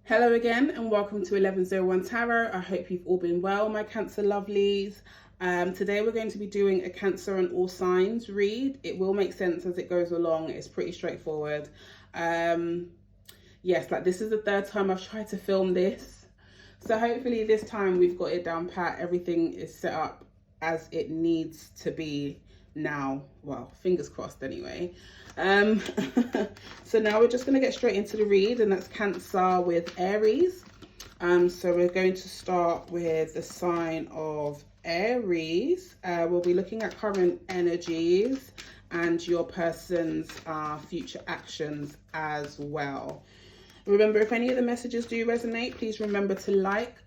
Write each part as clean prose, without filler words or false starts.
Hello again and welcome to 1101 Tarot. I hope you've all been well, my Cancer lovelies. Today we're going to be doing a Cancer and all signs read. It will make sense as it goes along. It's pretty straightforward. Yes, like this is the third time I've tried to film this. So hopefully this time we've got it down pat. Everything is set up as it needs to be now. Well, fingers crossed anyway. So now we're just going to get straight into the read, and that's Cancer with Aries. So we're going to start with the sign of Aries. We'll be looking at current energies and your person's future actions as well. Remember, if any of the messages do resonate, please remember to like,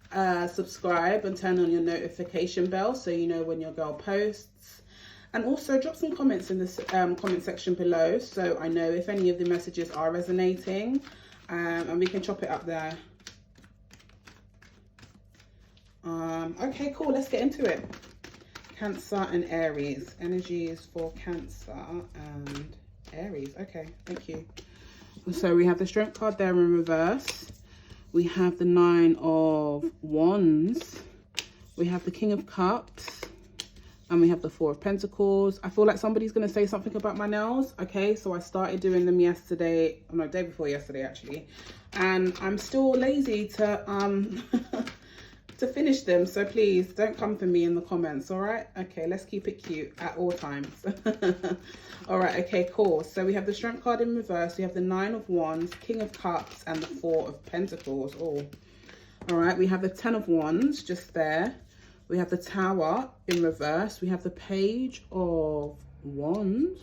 subscribe and turn on your notification bell so you know when your girl posts. And also drop some comments in the comment section below so I know if any of the messages are resonating, and we can chop it up there. Okay, cool. Let's get into it. Cancer and Aries. Energies for Cancer and Aries. Okay, thank you. So we have the Strength card there in reverse. We have the Nine of Wands. We have the King of Cups. And we have the Four of Pentacles. I feel like somebody's going to say something about my nails. Okay, so I started doing them yesterday. Oh, no, day before yesterday, actually. And I'm still lazy to to finish them. So please don't come for me in the comments, all right? Okay, let's keep it cute at all times. All right, okay, cool. So we have the Strength card in reverse. We have the Nine of Wands, King of Cups, and the Four of Pentacles. Oh, all right. We have the Ten of Wands just there. We have the Tower in reverse. We have the Page of Wands.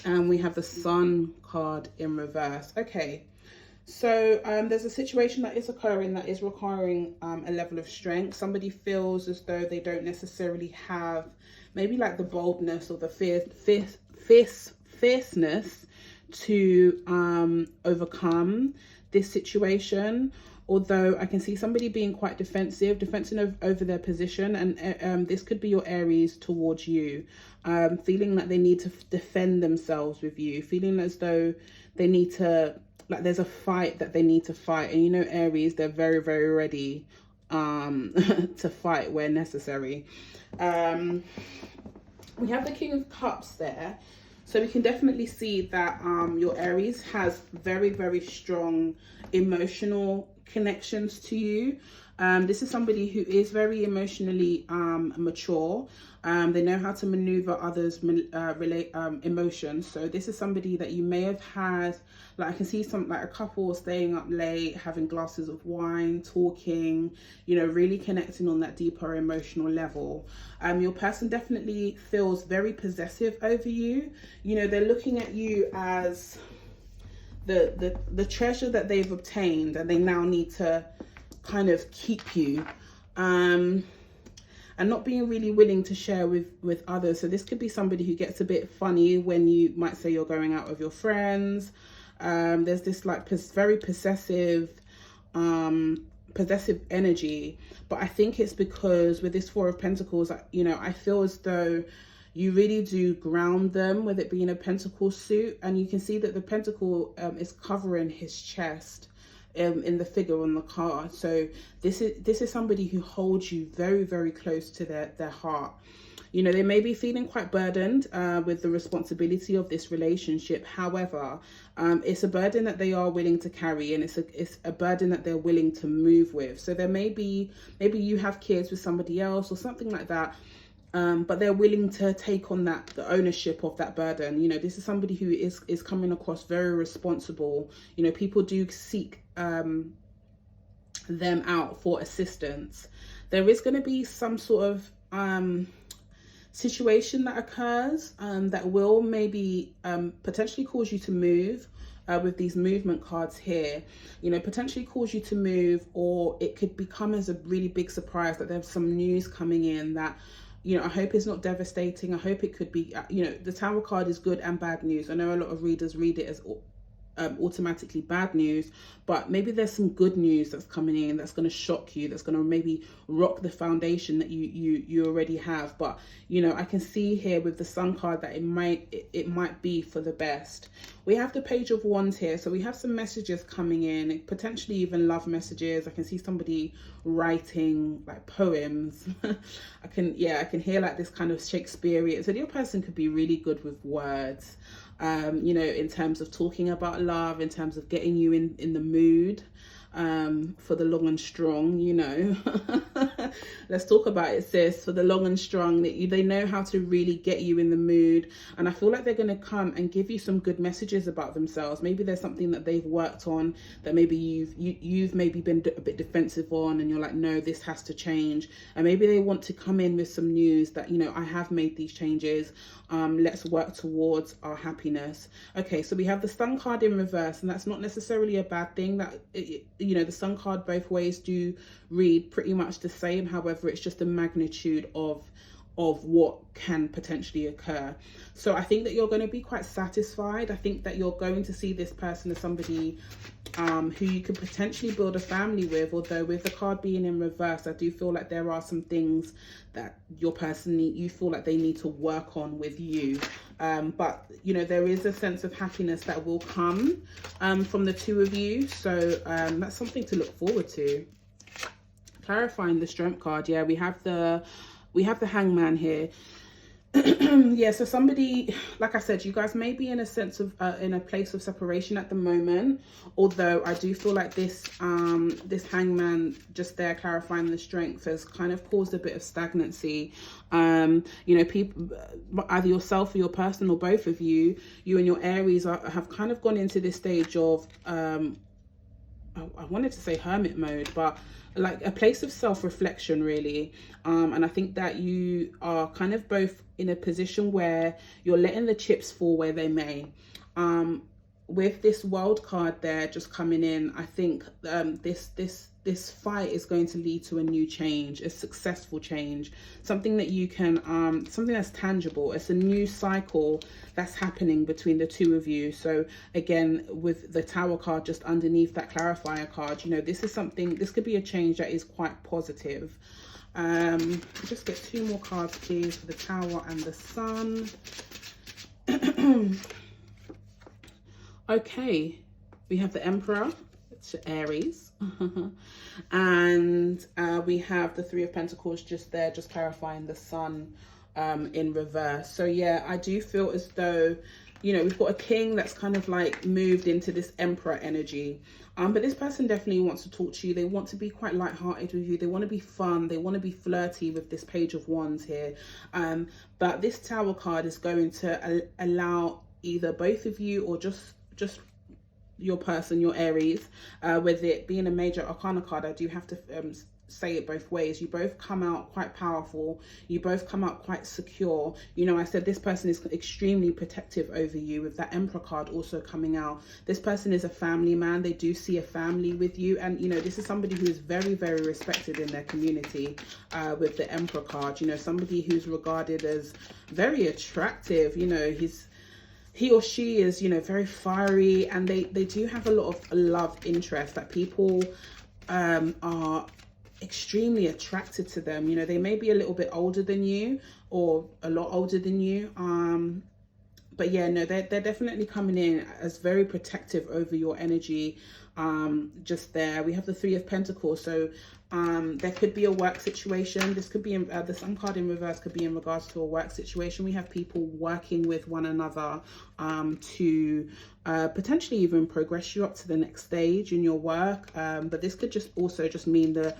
And we have the Sun card in reverse. Okay. So there's a situation that is occurring that is requiring a level of strength. Somebody feels as though they don't necessarily have maybe like the boldness or the fierceness to overcome this situation. Although I can see somebody being quite defensive over their position, and this could be your Aries towards you, feeling like they need to defend themselves with you, feeling as though they need to, like there's a fight that they need to fight. And you know, Aries, they're very, very ready to fight where necessary. We have the King of Cups there. So we can definitely see that your Aries has very, very strong emotional connections to you. This is somebody who is very emotionally mature. They know how to maneuver others' emotions. So this is somebody that you may have had, like I can see a couple staying up late, having glasses of wine, talking, you know, really connecting on that deeper emotional level. Your person definitely feels very possessive over you. You know, they're looking at you as the treasure that they've obtained, and they now need to kind of keep you, and not being really willing to share with others. So this could be somebody who gets a bit funny when you might say you're going out with your friends. There's this like very possessive energy, but I think it's because with this Four of Pentacles, you know, I feel as though you really do ground them with it being a pentacle suit, and you can see that the pentacle is covering his chest in the figure on the card. So this is somebody who holds you very, very close to their heart. You know, they may be feeling quite burdened with the responsibility of this relationship. However, it's a burden that they are willing to carry, and it's a burden that they're willing to move with. So there maybe you have kids with somebody else or something like that. But they're willing to take on the ownership of that burden. You know, this is somebody who is coming across very responsible. You know, people do seek them out for assistance. There is going to be some sort of situation that occurs that will maybe potentially cause you to move. With these movement cards here, you know, potentially cause you to move, or it could become as a really big surprise that there's some news coming in that, you know, I hope it's not devastating. I hope it could be, you know, the Tower card is good and bad news. I know a lot of readers read it as automatically bad news, but maybe there's some good news that's coming in that's going to shock you, that's going to maybe rock the foundation that you already have. But you know, I can see here with the Sun card that it might be for the best. We have the Page of Wands here, so we have some messages coming in, potentially even love messages. I can see somebody writing like poems. I can hear like this kind of Shakespearean. So your person could be really good with words. You know, in terms of talking about love, in terms of getting you in the mood for the long and strong, you know. Let's talk about it, sis. For the long and strong, they know how to really get you in the mood, and I feel like they're going to come and give you some good messages about themselves. Maybe there's something that they've worked on that maybe you've maybe been a bit defensive on, and you're like, no, this has to change. And maybe they want to come in with some news that, you know, I have made these changes. Let's work towards our happiness. Okay, so we have the Sun card in reverse, and that's not necessarily a bad thing. That, you know, the Sun card both ways do read pretty much the same. However, it's just the magnitude of what can potentially occur. So I think that you're going to be quite satisfied. I think that you're going to see this person as somebody who you could potentially build a family with, although with the card being in reverse, I do feel like there are some things that your person you feel like they need to work on with you. But you know, there is a sense of happiness that will come from the two of you. So that's something to look forward to. Clarifying the Strength card, yeah, we have the Hangman here. Yeah, so somebody, like I said, you guys may be in a sense of in a place of separation at the moment, although I do feel like this this Hangman just there clarifying the Strength has kind of caused a bit of stagnancy. You know, people, either yourself or your person or both of you and your Aries have kind of gone into this stage of I wanted to say hermit mode, but like a place of self-reflection, really. And I think that you are kind of both in a position where you're letting the chips fall where they may. With this World card there just coming in, I think this fight is going to lead to a new change, a successful change, something that you can something that's tangible. It's a new cycle that's happening between the two of you. So again, with the Tower card just underneath that clarifier card, you know, this is something, this could be a change that is quite positive. Just get two more cards please for the Tower and the Sun. Okay, we have the Emperor, it's Aries. And we have the Three of Pentacles just there, just clarifying the Sun in reverse. So yeah, I do feel as though, you know, we've got a King that's kind of like moved into this Emperor energy. But this person definitely wants to talk to you. They want to be quite lighthearted with you. They want to be fun. They want to be flirty with this Page of Wands here. But this Tower card is going to allow either both of you or just your person, your Aries, with it being a major arcana card, I do have to say it both ways. You both come out quite powerful. You both come out quite secure. You know, I said this person is extremely protective over you, with that Emperor card also coming out. This person is a family man. They do see a family with you. And, you know, this is somebody who is very, very respected in their community with the Emperor card. You know, somebody who's regarded as very attractive. You know, he or she is, you know, very fiery, and they do have a lot of love interest, that people are extremely attracted to them. You know, they may be a little bit older than you or a lot older than you, but yeah, no, they're definitely coming in as very protective over your energy. Just there we have the Three of Pentacles, so there could be a work situation. This could be the Sun card in reverse could be in regards to a work situation. We have people working with one another to potentially even progress you up to the next stage in your work, but this could just also just mean the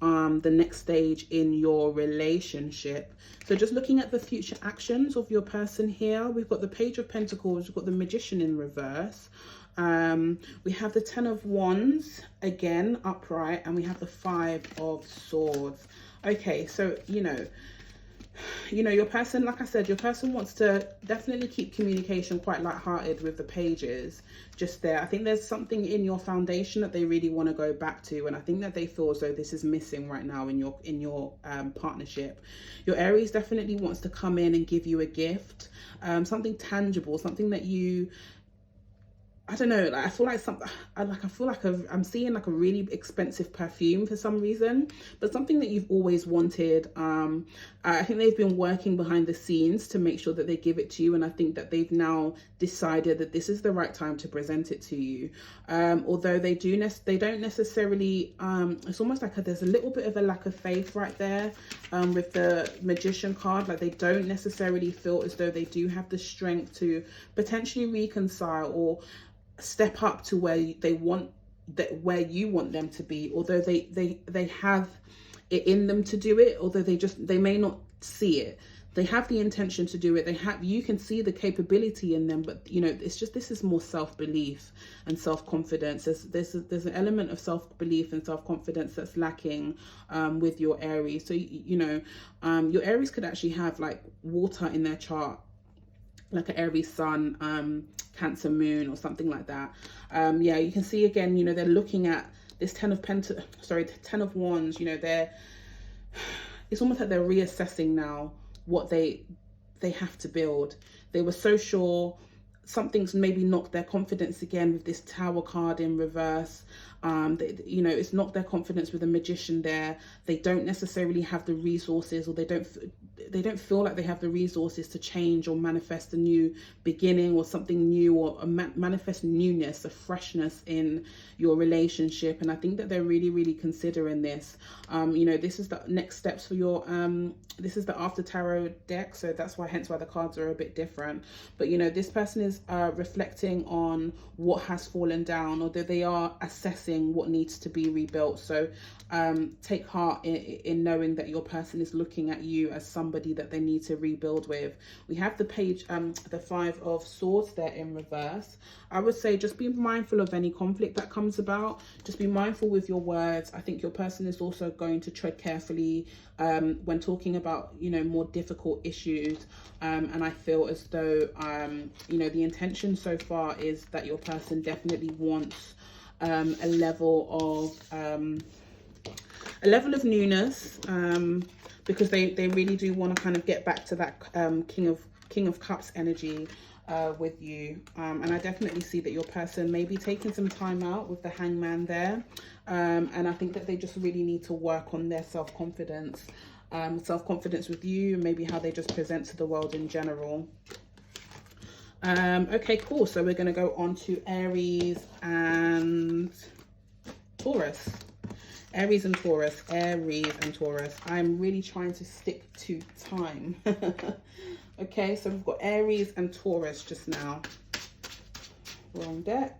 next stage in your relationship. So just looking at the future actions of your person here, we've got the Page of Pentacles, we've got the Magician in reverse. We have the Ten of Wands again upright, and we have the Five of Swords. Okay, so you know your person, like I said, your person wants to definitely keep communication quite lighthearted with the pages just there. I think there's something in your foundation that they really want to go back to, and I think that they feel as though this is missing right now in your partnership. Your Aries definitely wants to come in and give you a gift, something tangible, something that you I don't know, like I feel like I'm seeing like a really expensive perfume for some reason, but something that you've always wanted. I think they've been working behind the scenes to make sure that they give it to you, and I think that they've now decided that this is the right time to present it to you. Although they don't necessarily, it's almost like there's a little bit of a lack of faith right there with the Magician card. Like they don't necessarily feel as though they do have the strength to potentially reconcile or step up to where you want them to be, although they have it in them to do it, although they may not see it. They have the intention to do it. You can see the capability in them, but you know, it's just, this is more self-belief and self-confidence. There's an element of self-belief and self-confidence that's lacking with your Aries. So you know, your Aries could actually have like water in their chart, like an Aries sun, Cancer moon, or something like that. Yeah, you can see again, you know, they're looking at this Ten of Wands. You know, it's almost like they're reassessing now what they have to build. They were so sure. Something's maybe knocked their confidence again with this Tower card in reverse. You know, it's knocked their confidence with the Magician there. They don't necessarily have the resources, or they don't feel like they have the resources to change or manifest a new beginning or something new, or manifest newness, a freshness in your relationship. And I think that they're really, really considering this. You know, this is the next steps for your, this is the after tarot deck. So that's why, hence why the cards are a bit different. But, you know, this person is reflecting on what has fallen down, or that they are assessing what needs to be rebuilt. So take heart in knowing that your person is looking at you as somebody that they need to rebuild with. We have the page, the Five of Swords there in reverse. I would say just be mindful of any conflict that comes about. Just be mindful with your words. I think your person is also going to tread carefully when talking about, you know, more difficult issues. And I feel as though, you know, the intention so far is that your person definitely wants a level of newness, because they really do want to kind of get back to that King of Cups energy with you. And I definitely see that your person may be taking some time out with the Hangman there, and I think that they just really need to work on their self-confidence with you, and maybe how they just present to the world in general. Okay, cool. So we're going to go on to Aries and Taurus. Aries and Taurus. I'm really trying to stick to time. Okay, so we've got Aries and Taurus just now. Wrong deck.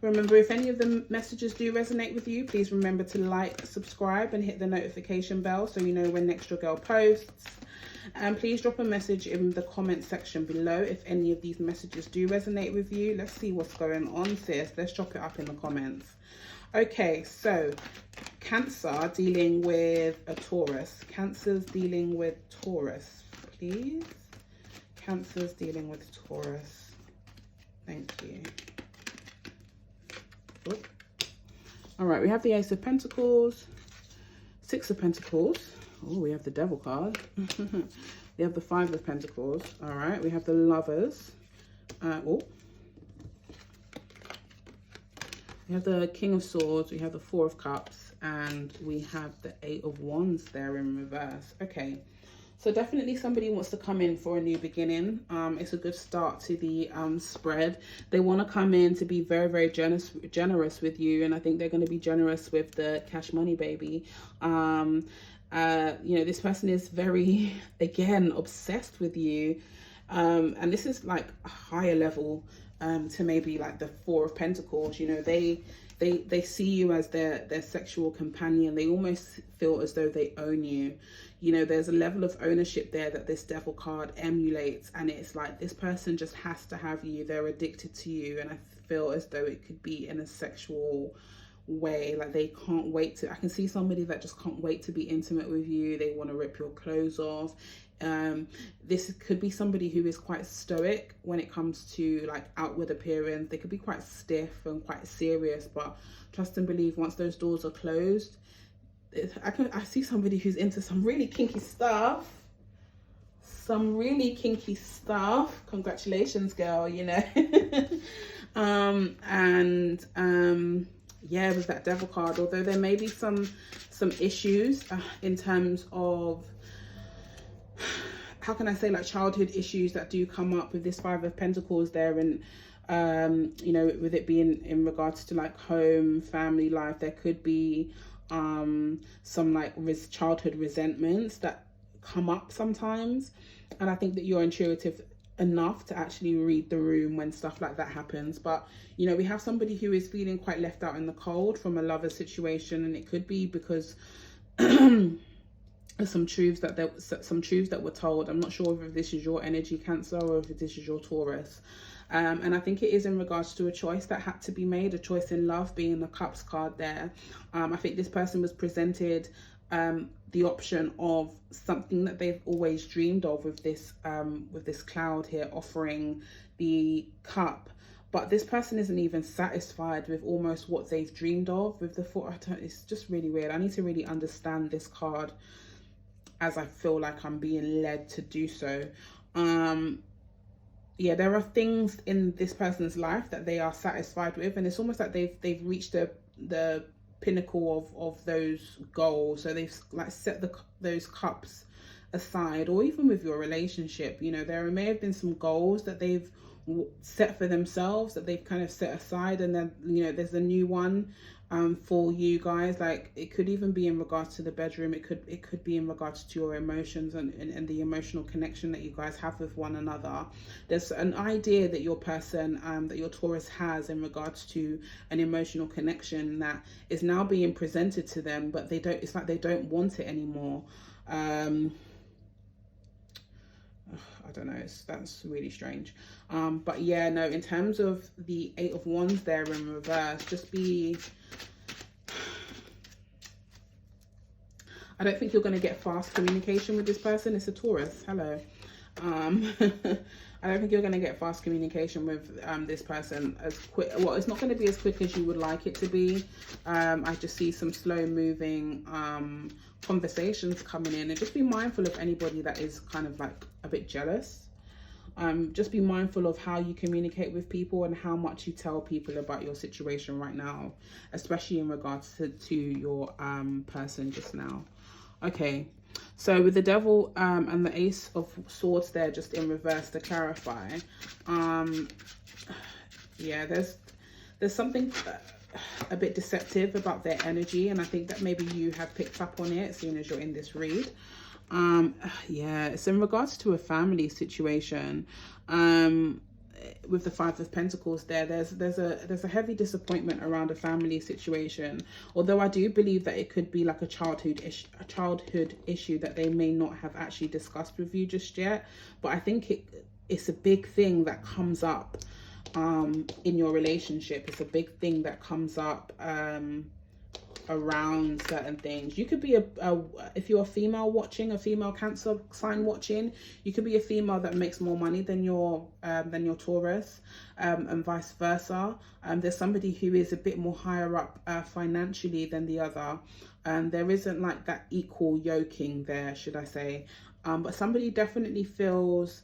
Remember, if any of the messages do resonate with you, please remember to like, subscribe, and hit the notification bell so you know when next your girl posts. And please drop a message in the comment section below if any of these messages do resonate with you. Let's see what's going on, sis. Let's drop it up in the comments. Okay, so Cancer dealing with a Taurus. Cancer's dealing with Taurus, please. Cancer's dealing with Taurus. Thank you. Oop. All right, we have the Ace of Pentacles, Six of Pentacles. Oh, we have the Devil card. We have the Five of Pentacles. All right, we have the Lovers. Oh. We have the King of Swords. We have the Four of Cups. And we have the Eight of Wands there in reverse. Okay, so definitely somebody wants to come in for a new beginning. It's a good start to the spread. They want to come in to be very, very generous with you. And I think they're going to be generous with the cash money, baby. You know, this person is very, again, obsessed with you. And this is like a higher level to maybe like the Four of Pentacles. You know, they see you as their sexual companion. They almost feel as though they own you. You know, there's a level of ownership there that this Devil card emulates. And it's like this person just has to have you. They're addicted to you. And I feel as though it could be in a sexual way. Like they can't wait to, I can see somebody that just can't wait to be intimate with you. They want to rip your clothes off. This could be somebody who is quite stoic when it comes to like outward appearance. They could be quite stiff and quite serious, but trust and believe, once those doors are closed, I see somebody who's into some really kinky stuff. some really kinky stuff. Congratulations, girl, you know. Yeah, with that Devil card, although there may be some issues in terms of, how can I say, like childhood issues that do come up with this Five of Pentacles there, and you know, with it being in regards to like home, family life, there could be some like childhood resentments that come up sometimes. And I think that you're intuitive enough to actually read the room when stuff like that happens. But you know, we have somebody who is feeling quite left out in the cold from a lover situation, and it could be because some truths that were told. I'm not sure if this is your energy, Cancer, or if this is your Taurus. And I think it is in regards to a choice that had to be made, a choice in love, being the Cups card there. I think this person was presented the option of something that they've always dreamed of with this cloud here offering the cup. But this person isn't even satisfied with almost what they've dreamed of with the four. It's just really weird. I need to really understand this card as I feel like I'm being led to do so. Yeah, there are things in this person's life that they are satisfied with, and it's almost like they've reached the pinnacle of those goals. So they've like set those cups aside. Or even with your relationship, you know, there may have been some goals that they've set for themselves that they've kind of set aside, and then, you know, there's a new one for you guys. Like it could even be in regards to the bedroom, it could be in regards to your emotions and the emotional connection that you guys have with one another. There's an idea that your person that your Taurus has in regards to an emotional connection that is now being presented to them, but it's like they don't want it anymore. I don't know, that's really strange. But yeah, no, in terms of the Eight of Wands there in reverse, just be, I don't think you're going to get fast communication with this person. It's a Taurus. Hello. I don't think you're going to get fast communication with this person as quick. Well, it's not going to be as quick as you would like it to be. I just see some slow moving conversations coming in, and just be mindful of anybody that is kind of like a bit jealous. Just be mindful of how you communicate with people and how much you tell people about your situation right now, especially in regards to your person just now. Okay, so with the Devil and the Ace of Swords there just in reverse to clarify, yeah, there's something a bit deceptive about their energy, and I think that maybe you have picked up on it as soon as you're in this read. Yeah, it's in regards to a family situation. With the Five of Pentacles there, there's a heavy disappointment around a family situation, although I do believe that it could be like a childhood issue that they may not have actually discussed with you just yet. But I think it's a big thing that comes up in your relationship. It's a big thing that comes up around certain things. You could be if you're a female watching, a female Cancer sign watching, you could be a female that makes more money than your Taurus, and vice versa. There's somebody who is a bit more higher up financially than the other. There isn't like that equal yoking there, should I say. But somebody definitely feels,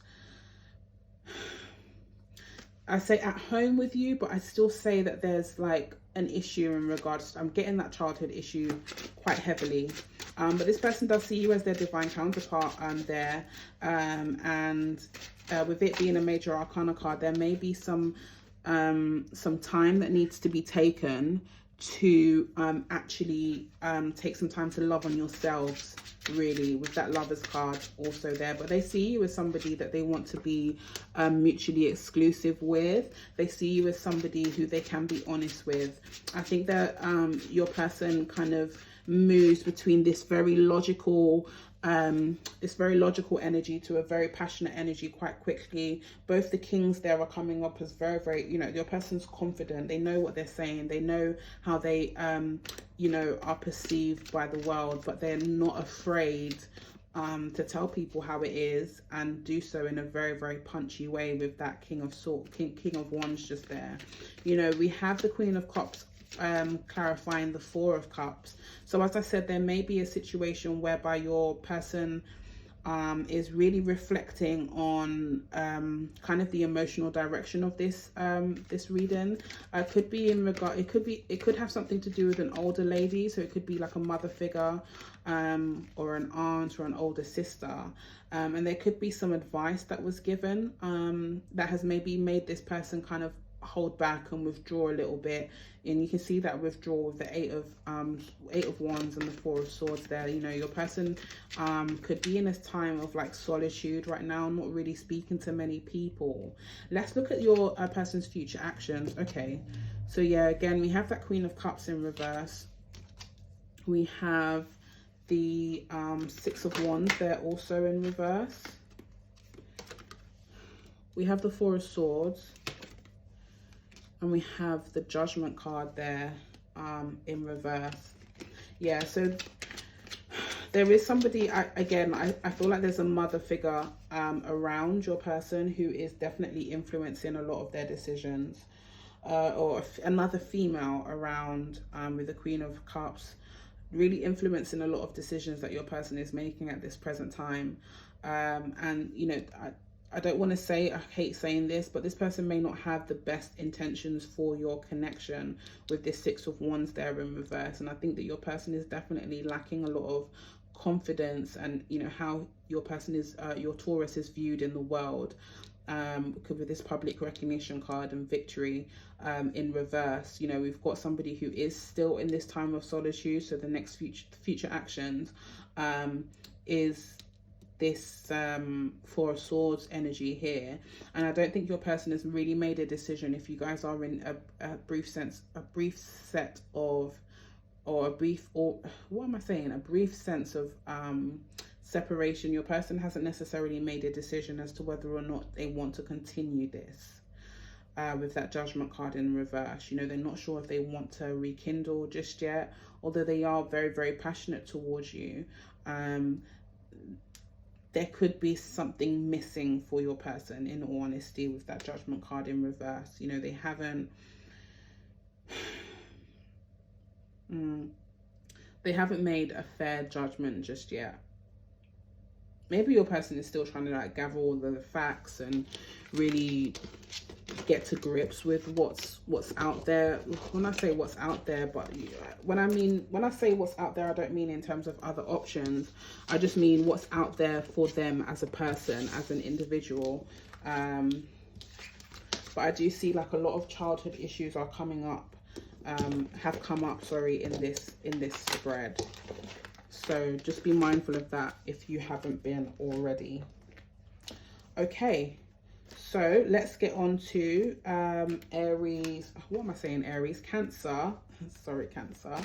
I say at home with you, but I still say that there's like an issue in regards to, I'm getting that childhood issue quite heavily. But this person does see you as their divine counterpart there. And with it being a major arcana card, there may be some time that needs to be taken to actually take some time to love on yourselves, really, with that Lovers card also there. But they see you as somebody that they want to be mutually exclusive with. They see you as somebody who they can be honest with. I think that your person kind of moves between this very logical energy to a very passionate energy quite quickly. Both the kings there are coming up as very, very, you know, your person's confident. They know what they're saying. They know how they, you know, are perceived by the world, but they're not afraid to tell people how it is, and do so in a very, very punchy way with that King of Wands just there. You know, we have the Queen of Cups clarifying the Four of Cups. So as I said, there may be a situation whereby your person is really reflecting on kind of the emotional direction of this this reading. Could be in regard, it could have something to do with an older lady, so it could be like a mother figure, or an aunt or an older sister, and there could be some advice that was given that has maybe made this person kind of hold back and withdraw a little bit. And you can see that withdrawal with the eight of wands and the 4 of swords there. You know, your person could be in a time of like solitude right now, not really speaking to many people. Let's look at your person's future actions. Okay, so yeah, again, we have that Queen of Cups in reverse. We have the 6 of Wands there also in reverse. We have the 4 of Swords. And we have the Judgment card there in reverse. Yeah, so there is somebody, I feel like there's a mother figure around your person who is definitely influencing a lot of their decisions. Or another female around with the Queen of Cups, really influencing a lot of decisions that your person is making at this present time. And, you know, I don't want to say, I hate saying this, but this person may not have the best intentions for your connection with this 6 of Wands there in reverse. And I think that your person is definitely lacking a lot of confidence, and, you know, how your person is, your Taurus is viewed in the world. With this public recognition card and victory in reverse. You know, we've got somebody who is still in this time of solitude. So the next future actions is this 4 of Swords energy here. And I don't think your person has really made a decision. If you guys are in a brief sense of separation, your person hasn't necessarily made a decision as to whether or not they want to continue this. With that Judgment card in reverse, you know, they're not sure if they want to rekindle just yet, although they are very, very passionate towards you. There could be something missing for your person, in all honesty, with that Judgment card in reverse. You know, they haven't made a fair judgment just yet. Maybe your person is still trying to like gather all the facts and really get to grips with what's out there. When I say what's out there, but when I say what's out there, I don't mean in terms of other options. I just mean what's out there for them as a person, as an individual. But I do see like a lot of childhood issues are coming up, have come up, sorry, in this spread. So just be mindful of that if you haven't been already. Okay, so let's get on to Aries. What am I saying? Aries, Cancer. Sorry, Cancer.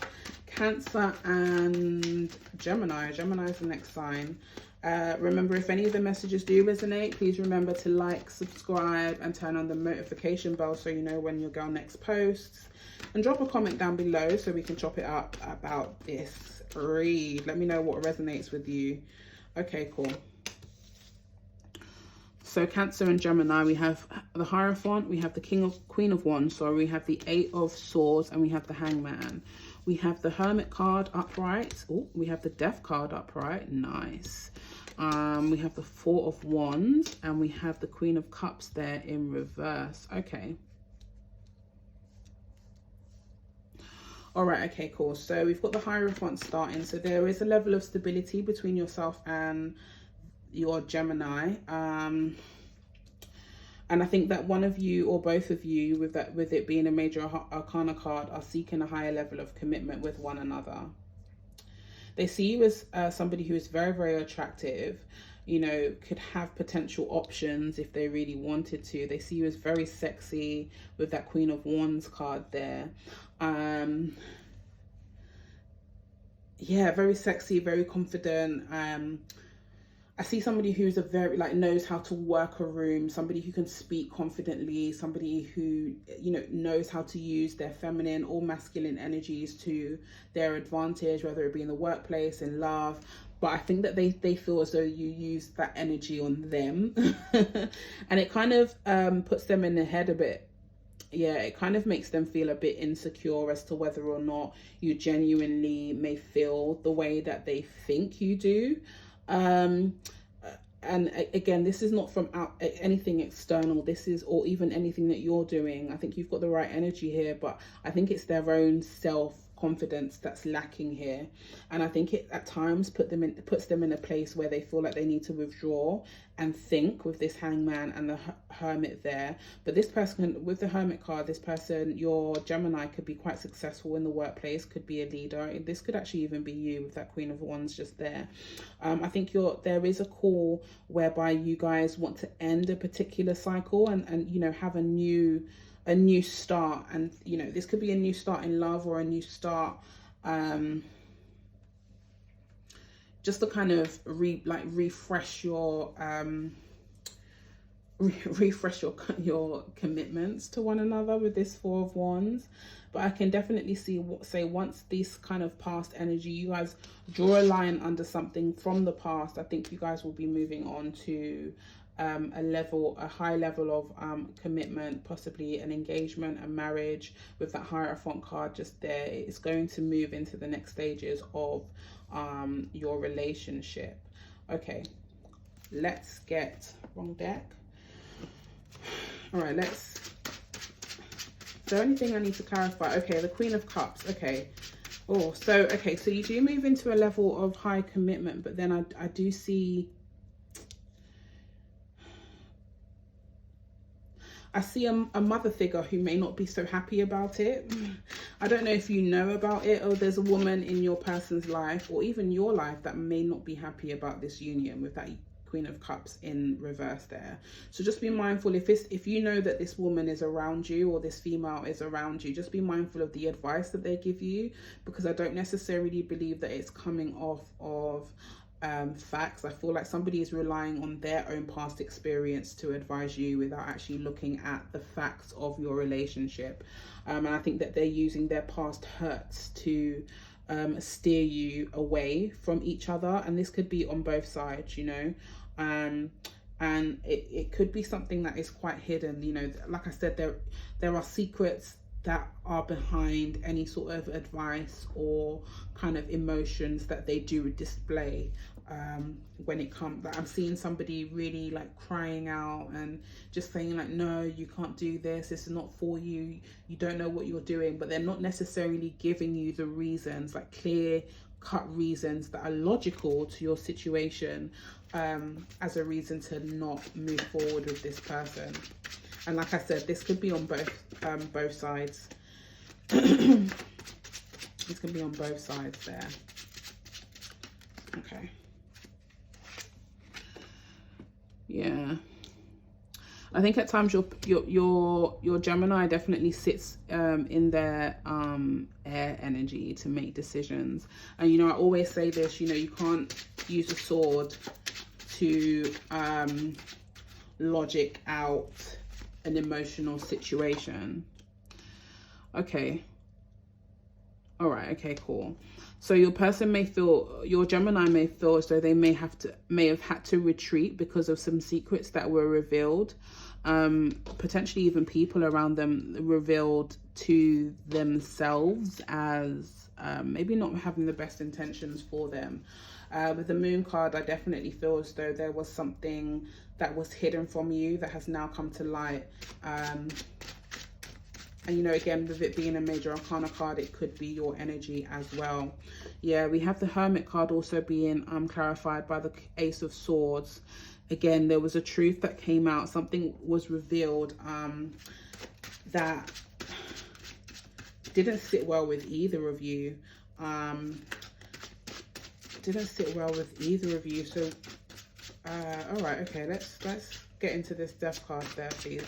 Cancer and Gemini. Gemini is the next sign. Remember, if any of the messages do resonate, please remember to like, subscribe, and turn on the notification bell so you know when your girl next posts. And drop a comment down below so we can chop it up about this read. Let me know what resonates with you. Okay, cool. So Cancer and Gemini, we have the Hierophant, we have the Queen of Wands, so we have the 8 of Swords, and we have the Hangman. We have the Hermit card upright. Oh, we have the Death card upright. Nice. We have the 4 of Wands, and we have the Queen of Cups there in reverse. Okay. All right, okay, cool. So we've got the Hierophant starting. So there is a level of stability between yourself and your Gemini. And I think that one of you or both of you, with it being a major arcana card, are seeking a higher level of commitment with one another. They see you as somebody who is very, very attractive, you know, could have potential options if they really wanted to. They see you as very sexy with that Queen of Wands card there. Yeah, very sexy, very confident. I see somebody who's knows how to work a room, somebody who can speak confidently, somebody who, you know, knows how to use their feminine or masculine energies to their advantage, whether it be in the workplace, in love. But I think that they feel as though you use that energy on them. And it kind of puts them in the head a bit. Yeah, it kind of makes them feel a bit insecure as to whether or not you genuinely may feel the way that they think you do. and again, this is not from anything external. This is, or even anything that you're doing. I think you've got the right energy here, but I think it's their own self-confidence that's lacking here. And I think it at times puts them in a place where they feel like they need to withdraw and think, with this Hangman and the Hermit there. But this person, with the Hermit card, this person, your Gemini, could be quite successful in the workplace, could be a leader. This could actually even be you with that Queen of Wands just there. I think there is a call whereby you guys want to end a particular cycle and you know, have a new start. And you know, this could be a new start in love, or a new start just to kind of refresh your your commitments to one another with this Four of Wands. But I can definitely say once this kind of past energy, you guys draw a line under something from the past, I think you guys will be moving on to a high level of commitment, possibly an engagement, a marriage. With that Hierophant card just there, it's going to move into the next stages of your relationship. Okay, let's get, wrong deck. All right, is there anything I need to clarify? Okay, the Queen of Cups. Okay. Oh, so okay, so you do move into a level of high commitment, but then I do see, I see a mother figure who may not be so happy about it. I don't know if you know about it, or there's a woman in your person's life, or even your life, that may not be happy about this union with that Queen of Cups in reverse there. So just be mindful, if you know that this woman is around you, or this female is around you, just be mindful of the advice that they give you, because I don't necessarily believe that it's coming off of facts. I feel like somebody is relying on their own past experience to advise you without actually looking at the facts of your relationship. And I think that they're using their past hurts to steer you away from each other. And this could be on both sides, you know. And it could be something that is quite hidden, you know. Like I said, there are secrets that are behind any sort of advice or kind of emotions that they do display. When it comes, like, I'm seeing somebody really like crying out and just saying like, no, you can't do this, this is not for you, you don't know what you're doing. But they're not necessarily giving you the reasons, like clear cut reasons that are logical to your situation, as a reason to not move forward with this person. And like I said, this could be on both sides. This could be on both sides there. Okay. Yeah. I think at times your Gemini definitely sits in their air energy to make decisions. And you know, I always say this, you know, you can't use a sword to logic out an emotional situation. Okay. All right. Okay, cool. So your person may feel, your Gemini may feel as though they may have had to retreat because of some secrets that were revealed. Potentially even people around them revealed to themselves as maybe not having the best intentions for them. With the Moon card, I definitely feel as though there was something that was hidden from you that has now come to light. And you know, again, with it being a major arcana card, it could be your energy as well. Yeah, we have the Hermit card also being clarified by the Ace of Swords. Again, there was a truth that came out, something was revealed that didn't sit well with either of you. Didn't sit well with either of you. So all right, okay, let's get into this Death card there, please.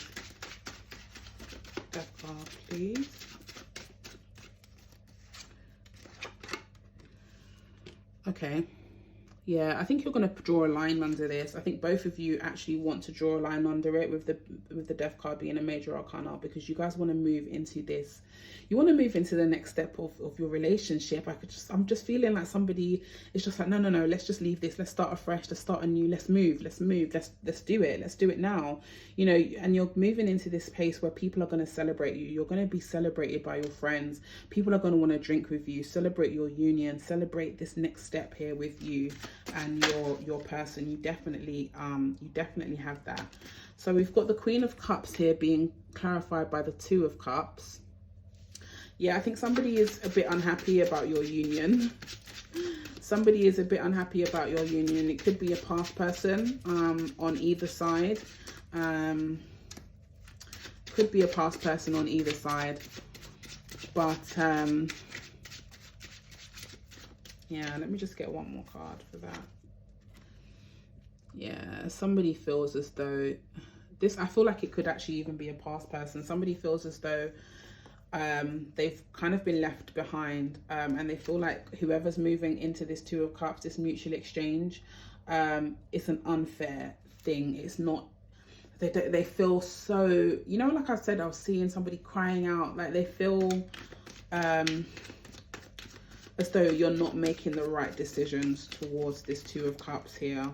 Death card, please. Okay. Yeah, I think you're going to draw a line under this. I think both of you actually want to draw a line under it, with the Death card being a major arcana, because you guys want to move into this. You want to move into the next step of your relationship. I'm just feeling like somebody is just like, no, let's just leave this. Let's start afresh. Let's start anew. Let's move. Let's do it. Let's do it now. You know, and you're moving into this space where people are going to celebrate you. You're going to be celebrated by your friends. People are going to want to drink with you, celebrate your union, celebrate this next step here with you. and your person. You definitely have that. So we've got the Queen of Cups here being clarified by the Two of Cups. Yeah, I think somebody is a bit unhappy about your union. Somebody is a bit unhappy about your union. It could be a past person on either side. Could be a past person on either side. But yeah, let me just get one more card for that. Yeah, somebody feels as though this, I feel like it could actually even be a past person. Somebody feels as though they've kind of been left behind, and they feel like whoever's moving into this Two of Cups, this mutual exchange, it's an unfair thing. It's not, they feel so, you know, like I said, I was seeing somebody crying out, like they feel as though you're not making the right decisions towards this Two of Cups here.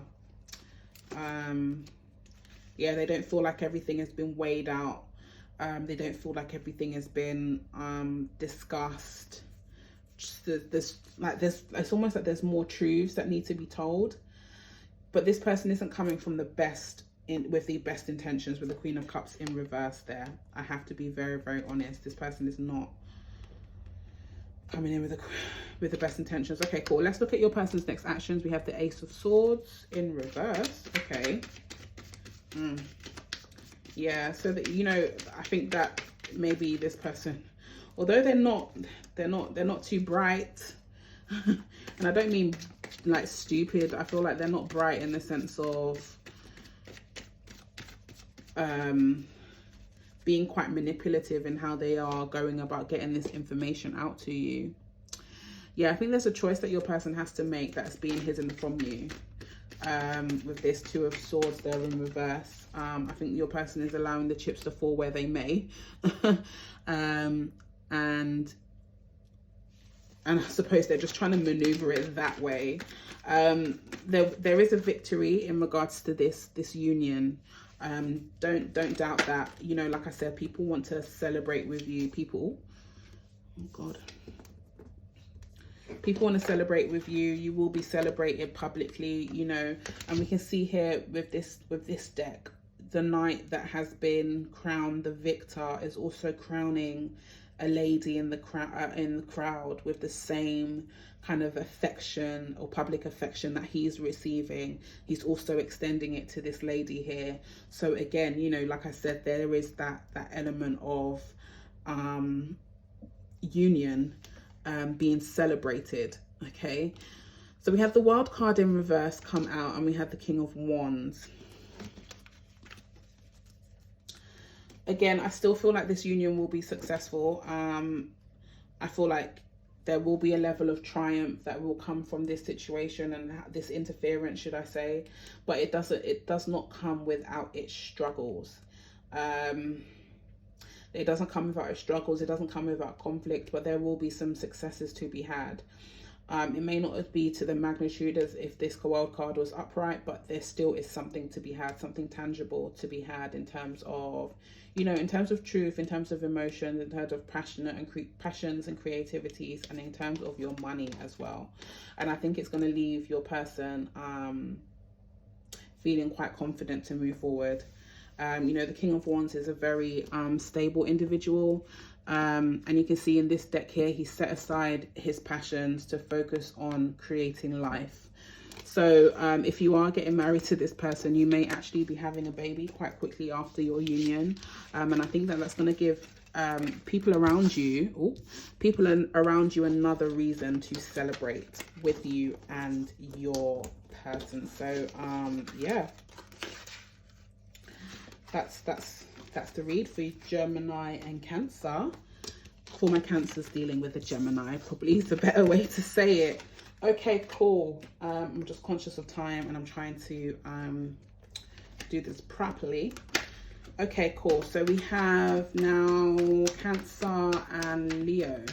Yeah, they don't feel like everything has been weighed out. They don't feel like everything has been discussed. Just it's almost like there's more truths that need to be told. But this person isn't coming from the best, with the best intentions, with the Queen of Cups in reverse there. I have to be very, very honest. This person is not coming in with the best intentions. Okay, cool. Let's look at your person's next actions. We have the Ace of Swords in reverse. Okay. Yeah, so that, you know, I think that maybe this person, although they're not too bright, and I don't mean like stupid, I feel like they're not bright in the sense of being quite manipulative in how they are going about getting this information out to you. Yeah, I think there's a choice that your person has to make that's being hidden from you. With this Two of Swords there in reverse. I think your person is allowing the chips to fall where they may. And I suppose they're just trying to maneuver it that way. There is a victory in regards to this union. Don't doubt that. You know, like I said, people want to celebrate with you. Oh God. People want to celebrate with you. You will be celebrated publicly, you know. And we can see here with this deck, the knight that has been crowned the victor is also crowning a lady in the crowd with the same kind of affection or public affection that he's receiving. He's also extending it to this lady here. So again, you know, like I said, there is that element of union being celebrated. Okay, so we have the Wild card in reverse come out, and we have the King of Wands. Again, I still feel like this union will be successful. I feel like there will be a level of triumph that will come from this situation and this interference, should I say, but it does not come without its struggles. It doesn't come without its struggles. It doesn't come without conflict, but there will be some successes to be had. It may not be to the magnitude as if this wild card was upright, but there still is something to be had, something tangible to be had in terms of, you know, in terms of truth, in terms of emotions, in terms of passions and creativities, and in terms of your money as well. And I think it's going to leave your person feeling quite confident to move forward. You know, the King of Wands is a very stable individual. And you can see in this deck here, he set aside his passions to focus on creating life. So if you are getting married to this person, you may actually be having a baby quite quickly after your union. And I think that that's going to give people around you another reason to celebrate with you and your person. So yeah, that's the read for Gemini and Cancer. For my Cancers dealing with a Gemini, probably is a better way to say it. Okay, cool. I'm just conscious of time and I'm trying to do this properly. Okay, cool. So we have now Cancer and Leo.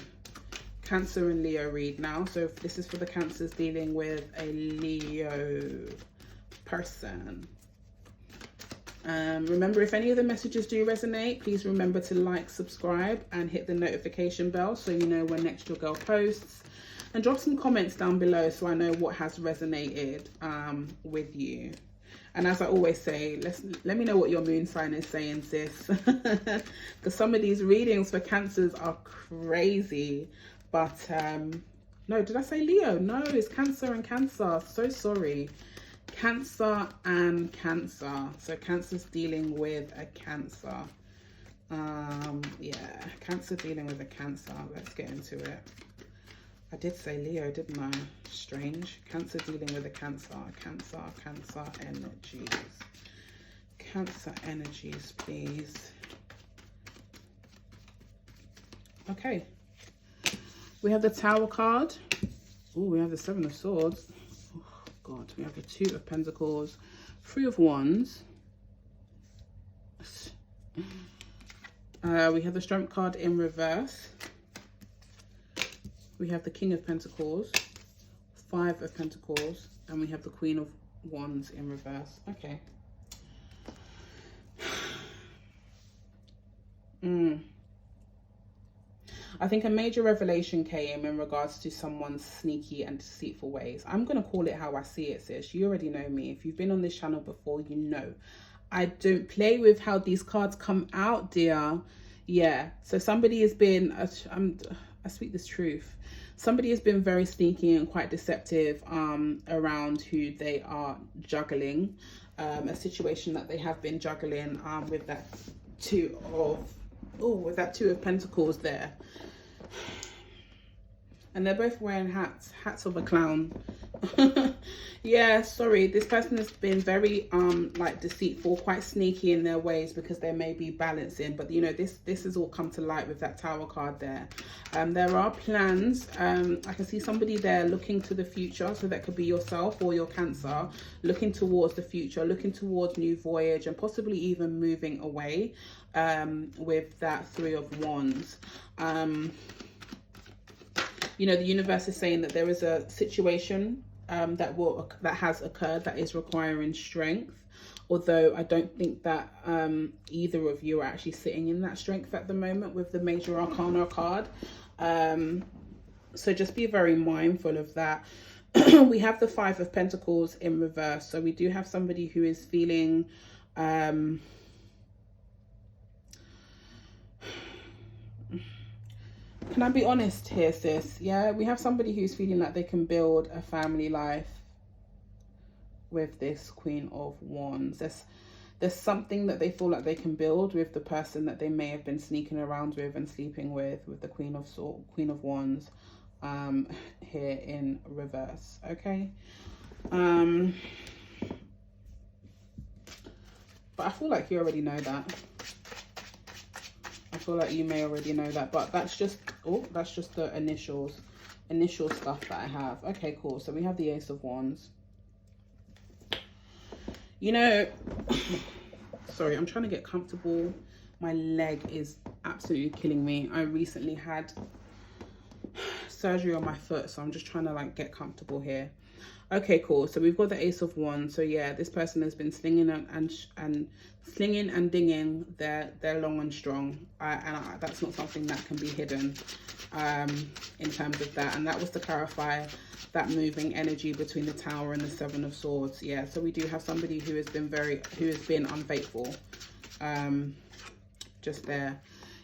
Cancer and Leo read now. So this is for the Cancers dealing with a Leo person. Remember, if any of the messages do resonate, please remember to like, subscribe, and hit the notification bell so you know when next your girl posts. And drop some comments down below so I know what has resonated with you. And as I always say, let me know what your moon sign is saying, sis. Because some of these readings for Cancers are crazy. But no, did I say Leo? No, it's Cancer and Cancer. So sorry. Cancer and Cancer. So Cancer's dealing with a Cancer. Yeah, Cancer dealing with a Cancer. Let's get into it. I did say Leo, didn't I? Strange. Cancer dealing with a Cancer. Cancer energies. Cancer energies, please. Okay. We have the Tower card. Oh, we have the Seven of Swords. Oh, God. We have the Two of Pentacles. Three of Wands. We have the Strength card in reverse. We have the King of Pentacles, Five of Pentacles, and we have the Queen of Wands in reverse. Okay. I think a major revelation came in regards to someone's sneaky and deceitful ways. I'm going to call it how I see it, sis. You already know me. If you've been on this channel before, you know. I don't play with how these cards come out, dear. Yeah. So somebody has been, I speak this truth. Somebody has been very sneaky and quite deceptive around who they are juggling. A situation that they have been juggling with that Two of Pentacles there. And they're both wearing hats of a clown. Yeah, sorry, this person has been very like deceitful, quite sneaky in their ways, because they may be balancing. But you know, this has all come to light with that Tower card there. There are plans. I can see somebody there looking to the future, so that could be yourself or your Cancer, looking towards the future, looking towards new voyage, and possibly even moving away with that Three of Wands. You know, the universe is saying that there is a situation that has occurred that is requiring strength, although I don't think that either of you are actually sitting in that strength at the moment with the Major Arcana card. So just be very mindful of that. We have the Five of Pentacles in reverse, so we do have somebody who is feeling can I be honest here, sis? Yeah, we have somebody who's feeling like they can build a family life with this Queen of Wands. There's something that they feel like they can build with the person that they may have been sneaking around with and sleeping with the Queen of Wands here in reverse. Okay. But I feel like you already know that. I feel like you may already know that, but that's just the initial stuff that I have. Okay, cool. So we have the Ace of Wands. You know, sorry, I'm trying to get comfortable. My leg is absolutely killing me. I recently had surgery on my foot, so I'm just trying to like get comfortable here. Okay, cool. So we've got the Ace of Wands. So yeah, this person has been slinging and dinging their long and strong, and that's not something that can be hidden in terms of that. And that was to clarify that moving energy between the Tower and the Seven of Swords. Yeah, so we do have somebody who has been unfaithful, just there.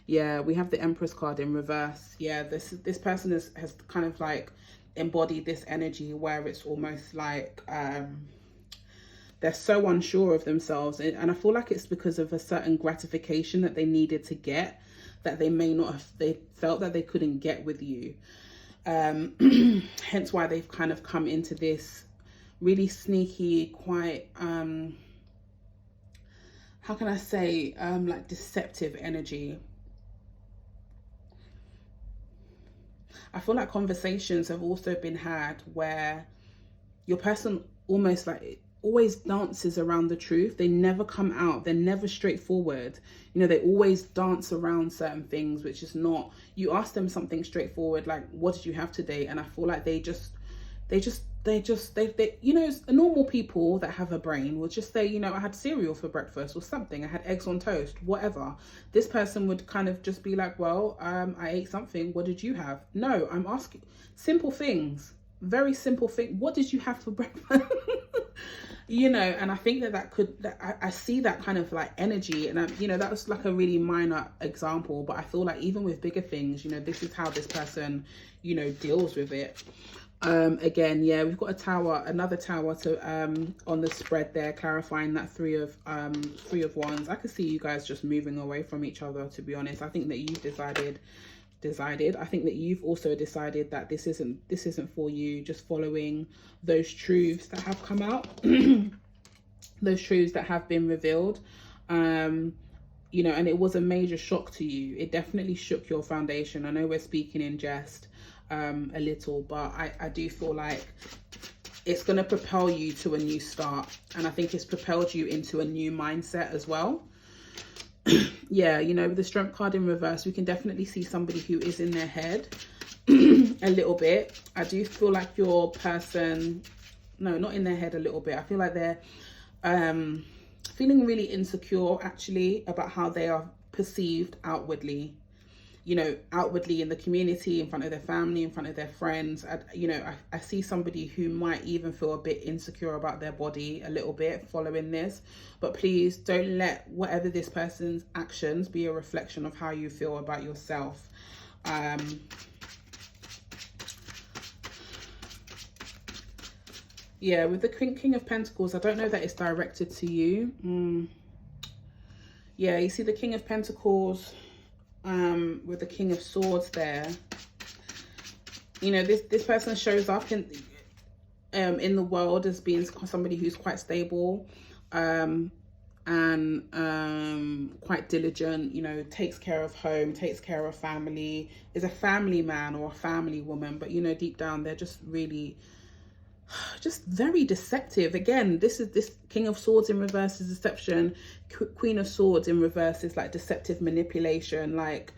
Yeah, we have the Empress card in reverse. Yeah, this person has kind of like embodied this energy where it's almost like they're so unsure of themselves, and I feel like it's because of a certain gratification that they needed to get that they may not have, they felt that they couldn't get with you, hence why they've kind of come into this really sneaky, quite how can I say, like deceptive energy. I feel like conversations have also been had where your person almost like always dances around the truth. They never come out. They're never straightforward. You know, they always dance around certain things, which is not, you ask them something straightforward, like, what did you have today? And I feel like they just they you know, normal people that have a brain will just say, you know, I had cereal for breakfast or something, I had eggs on toast, whatever. This person would kind of just be like, well, I ate something, what did you have? No, I'm asking simple things, very simple thing. What did you have for breakfast? You know, and I think I see that kind of like energy, and you know, that was like a really minor example, but I feel like even with bigger things, you know, this is how this person, you know, deals with it. Again, yeah, we've got a tower, another tower to on the spread there, clarifying that three of wands. I could see you guys just moving away from each other, to be honest. I think that you've decided. I think that you've also decided that this isn't for you, just following those truths that have come out, those truths that have been revealed. You know, and it was a major shock to you. It definitely shook your foundation. I know we're speaking in jest a little, but I do feel like it's going to propel you to a new start, and I think it's propelled you into a new mindset as well. Yeah, you know, with the Strength card in reverse, we can definitely see somebody who is in their head a little bit. I do feel like your person, no, not in their head a little bit, I feel like they're feeling really insecure actually about how they are perceived outwardly. You know, outwardly in the community, in front of their family, in front of their friends. You know, I see somebody who might even feel a bit insecure about their body a little bit following this. But please don't let whatever this person's actions be a reflection of how you feel about yourself. Yeah, with the King of Pentacles, I don't know that it's directed to you. Yeah, you see the King of Pentacles with the King of Swords there. You know, this person shows up in the world as being somebody who's quite stable and quite diligent, you know, takes care of home, takes care of family, is a family man or a family woman, but you know, deep down they're just really just very deceptive. Again, this King of Swords in reverse is deception. Queen of Swords in reverse is like deceptive manipulation. Like,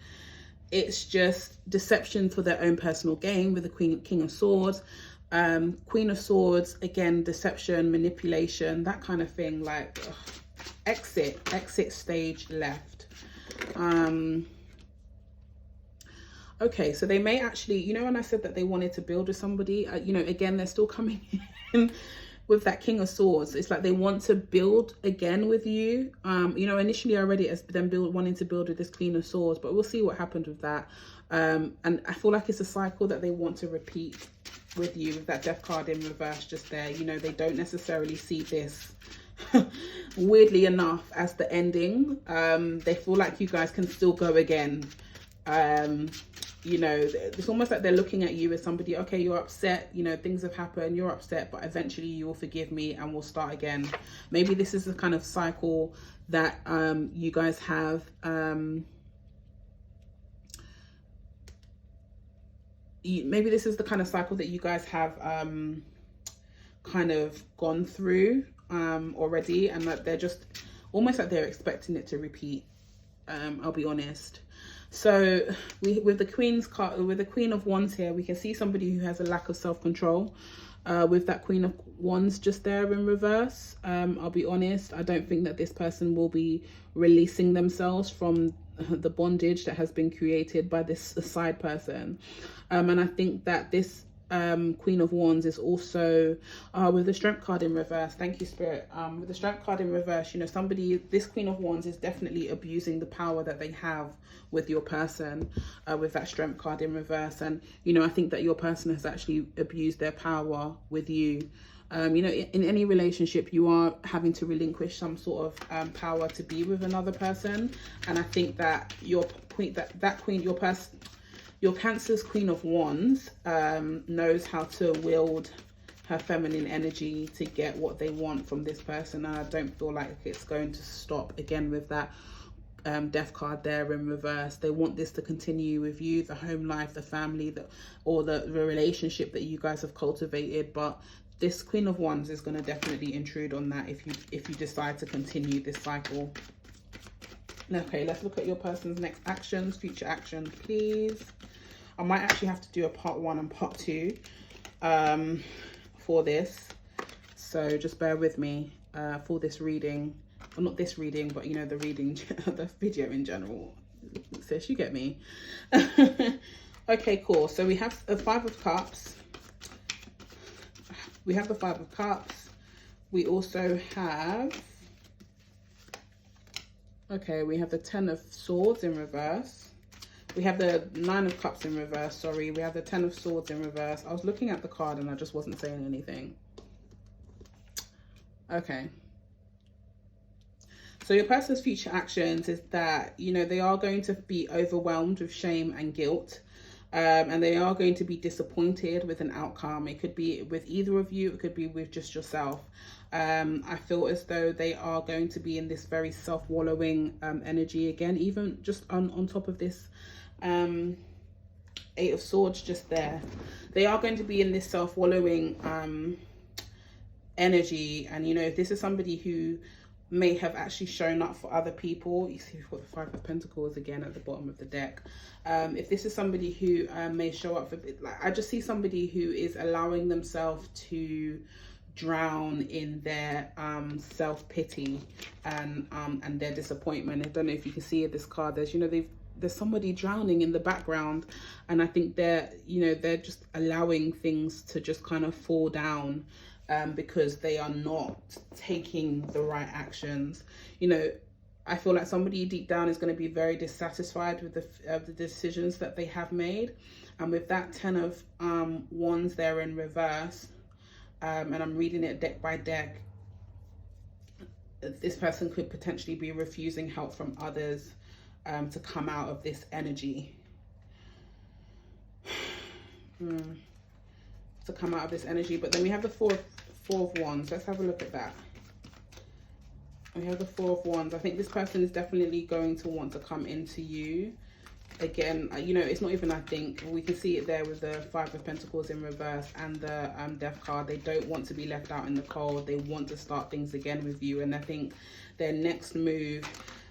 it's just deception for their own personal gain with the King of Swords. Queen of Swords, again, deception, manipulation, that kind of thing. Like, exit stage left. Okay, so they may actually, you know, when I said that they wanted to build with somebody, you know, again, they're still coming in with that King of Swords. It's like they want to build again with you. You know, initially I read it as them wanting to build with this Queen of Swords, but we'll see what happened with that. And I feel like it's a cycle that they want to repeat with you, with that Death card in reverse just there. You know, they don't necessarily see this, weirdly enough, as the ending. They feel like you guys can still go again. You know, it's almost like they're looking at you as somebody, okay, you're upset, you know, things have happened, you're upset, but eventually you will forgive me and we'll start again. Maybe this is the kind of cycle that you guys have maybe this is the kind of cycle that you guys have kind of gone through already, and that they're just almost like they're expecting it to repeat. I'll be honest. So with the Queen's card, with the Queen of Wands here, we can see somebody who has a lack of self-control with that Queen of Wands just there in reverse. I'll be honest, I don't think that this person will be releasing themselves from the bondage that has been created by this side person. And I think that this Queen of Wands is also with the Strength card in reverse. Thank you, Spirit. With the Strength card in reverse, you know, this Queen of Wands is definitely abusing the power that they have with your person with that Strength card in reverse. And you know, I think that your person has actually abused their power with you. You know, in any relationship, you are having to relinquish some sort of power to be with another person. And I think that your Cancer's Queen of Wands knows how to wield her feminine energy to get what they want from this person. And I don't feel like it's going to stop again with that Death card there in reverse. They want this to continue with you, the home life, the family, or the relationship that you guys have cultivated. But this Queen of Wands is going to definitely intrude on that if you decide to continue this cycle. Okay, let's look at your person's next actions, future actions, please. I might actually have to do a part 1 and part 2 for this, so just bear with me for this reading. Well, not this reading, but you know, the reading, the video in general. Sis, you get me. Okay, cool. So we have the Five of Cups. We have the Five of Cups. We also have, okay, we have the Ten of Swords in reverse. We have the Nine of Cups in reverse, sorry. We have the Ten of Swords in reverse. I was looking at the card and I just wasn't saying anything. Okay. So your person's future actions is that, you know, they are going to be overwhelmed with shame and guilt. And they are going to be disappointed with an outcome. It could be with either of you. It could be with just yourself. I feel as though they are going to be in this very self-wallowing energy again, even just on top of this Eight of Swords just there. They are going to be in this self-wallowing energy. And, you know, if this is somebody who may have actually shown up for other people, you see we've got the Five of Pentacles again at the bottom of the deck. If this is somebody who may show up for, like, I just see somebody who is allowing themselves to drown in their self-pity and their disappointment. I don't know if you can see this card. There's, you know, there's somebody drowning in the background, and I think they're, you know, they're just allowing things to just kind of fall down because they are not taking the right actions. You know, I feel like somebody deep down is going to be very dissatisfied with the decisions that they have made. And with that Ten of Wands there in reverse, and I'm reading it deck by deck, this person could potentially be refusing help from others to come out of this energy. To come out of this energy. But then we have the Four of Wands. Let's have a look at that. We have the Four of Wands. I think this person is definitely going to want to come into you. Again, you know, it's not even I think. We can see it there with the Five of Pentacles in reverse and the Death card. They don't want to be left out in the cold. They want to start things again with you. And I think their next move,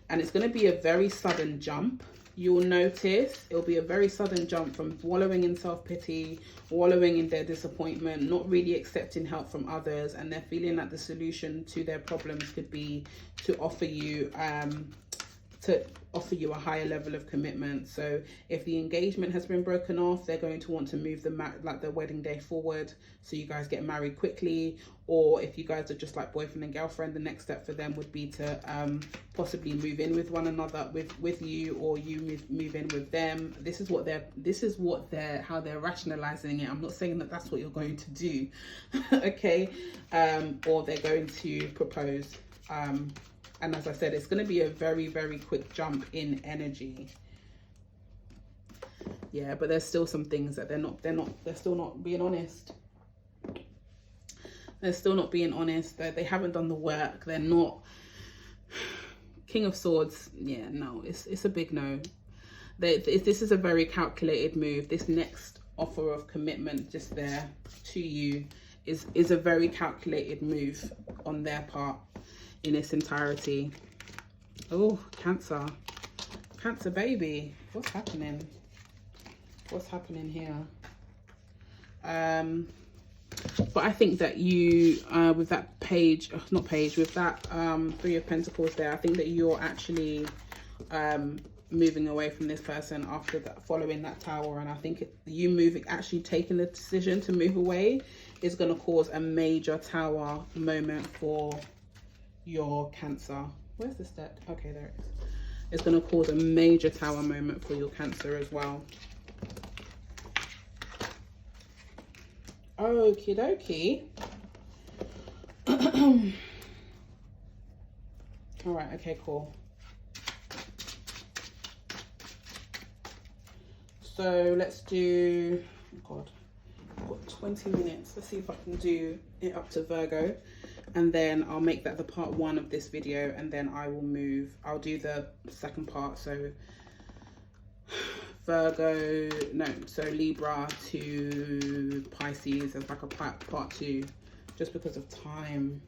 and it's going to be a very sudden jump. You'll notice it'll be a very sudden jump from wallowing in self-pity, wallowing in their disappointment, not really accepting help from others, and they're feeling that the solution to their problems could be to offer you a higher level of commitment. So if the engagement has been broken off, they're going to want to move the wedding day forward so you guys get married quickly. Or if you guys are just like boyfriend and girlfriend, the next step for them would be to possibly move in with one another, with you, or you move in with them. This is how they're rationalizing it. I'm not saying that that's what you're going to do. Okay. Or they're going to propose. And as I said, it's going to be a very, very quick jump in energy. Yeah, but there's still some things that they're still not being honest. They're still not being honest. They haven't done the work. They're not. King of Swords. Yeah, no, it's a big no. This is a very calculated move. This next offer of commitment just there to you is a very calculated move on their part in its entirety. Oh, Cancer baby, what's happening here? But I think that you with that with that Three of Pentacles there, I think that you're actually moving away from this person after that, following that Tower. And I think actually taking the decision to move away is going to cause a major Tower moment for your Cancer. Where's this deck? Okay, there it is. It's going to cause a major Tower moment for your Cancer as well. Okie dokie. All right, okay, cool. So let's do, oh God, I've got 20 minutes. Let's see if I can do it up to Virgo. And then I'll make that the part 1 of this video, and then I'll do the second part. So Libra to Pisces as like a part 2, just because of time.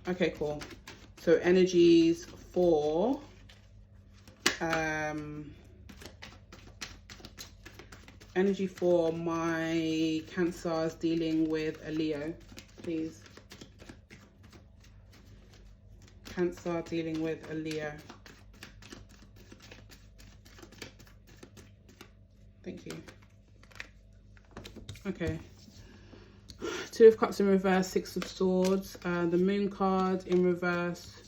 Okay, cool. So energies for Energy for my Cancers dealing with a Leo, please. Cancer dealing with a Leo. Thank you. Okay. Two of Cups in reverse, Six of Swords, the Moon card in reverse,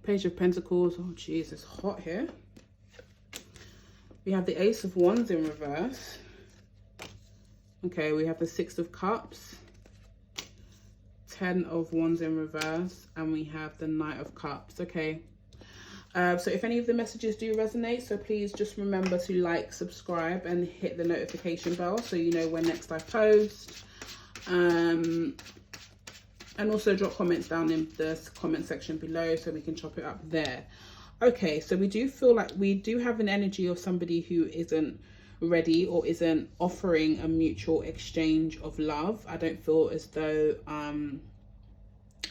Page of Pentacles. Oh, jeez, it's hot here. We have the Ace of Wands in reverse. Okay, we have the Six of Cups, 10 of Wands in reverse, and we have the Knight of Cups. Okay, so if any of the messages do resonate, so please just remember to like, subscribe, and hit the notification bell so you know when next I post. And also drop comments down in the comment section below so we can chop it up there. Okay, so we do feel like we do have an energy of somebody who isn't ready or isn't offering a mutual exchange of love. I don't feel as though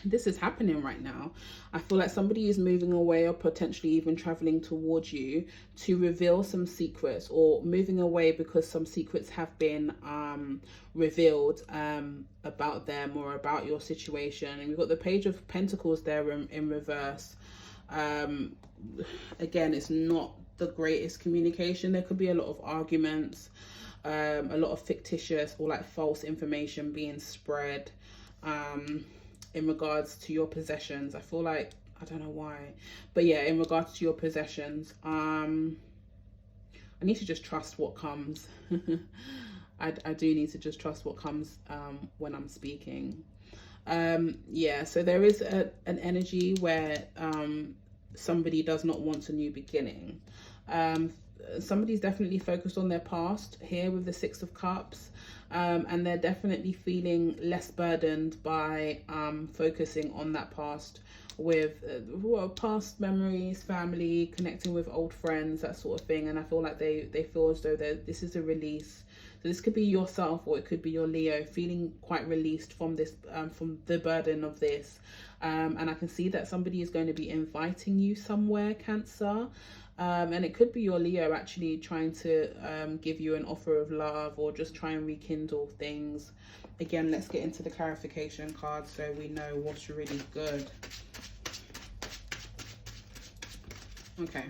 this is happening right now. I feel like somebody is moving away or potentially even traveling towards you to reveal some secrets, or moving away because some secrets have been revealed about them or about your situation. And we've got the Page of Pentacles there in reverse. Again, it's not the greatest communication. There could be a lot of arguments, a lot of fictitious or like false information being spread in regards to your possessions. I feel like, I don't know why, but yeah, in regards to your possessions, I need to just trust what comes. I do need to just trust what comes when I'm speaking. Yeah, so there is an energy where somebody does not want a new beginning. Somebody's definitely focused on their past here with the Six of Cups, and they're definitely feeling less burdened by focusing on that past with past memories, family, connecting with old friends, that sort of thing. And I feel like they feel as though this is a release. So this could be yourself, or it could be your Leo, feeling quite released from this, from the burden of this. And I can see that somebody is going to be inviting you somewhere, Cancer. And it could be your Leo actually trying to give you an offer of love, or just try and rekindle things. Again, let's get into the clarification card so we know what's really good. Okay.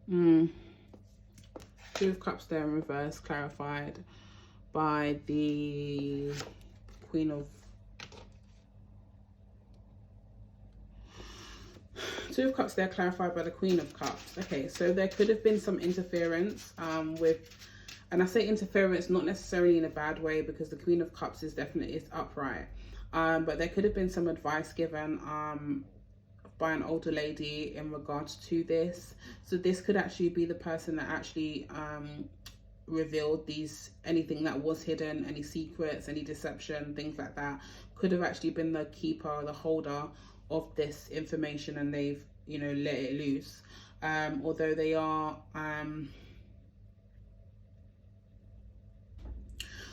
Two of Cups there in reverse, clarified by the Queen of... Two of Cups there clarified by the Queen of Cups. Okay, so there could have been some interference with, and I say interference not necessarily in a bad way, because the Queen of Cups is definitely upright, but there could have been some advice given by an older lady in regards to this. So this could actually be the person that actually revealed anything that was hidden, any secrets, any deception, things like that, could have actually been the keeper or the holder of this information, and they've, you know, let it loose. Although they are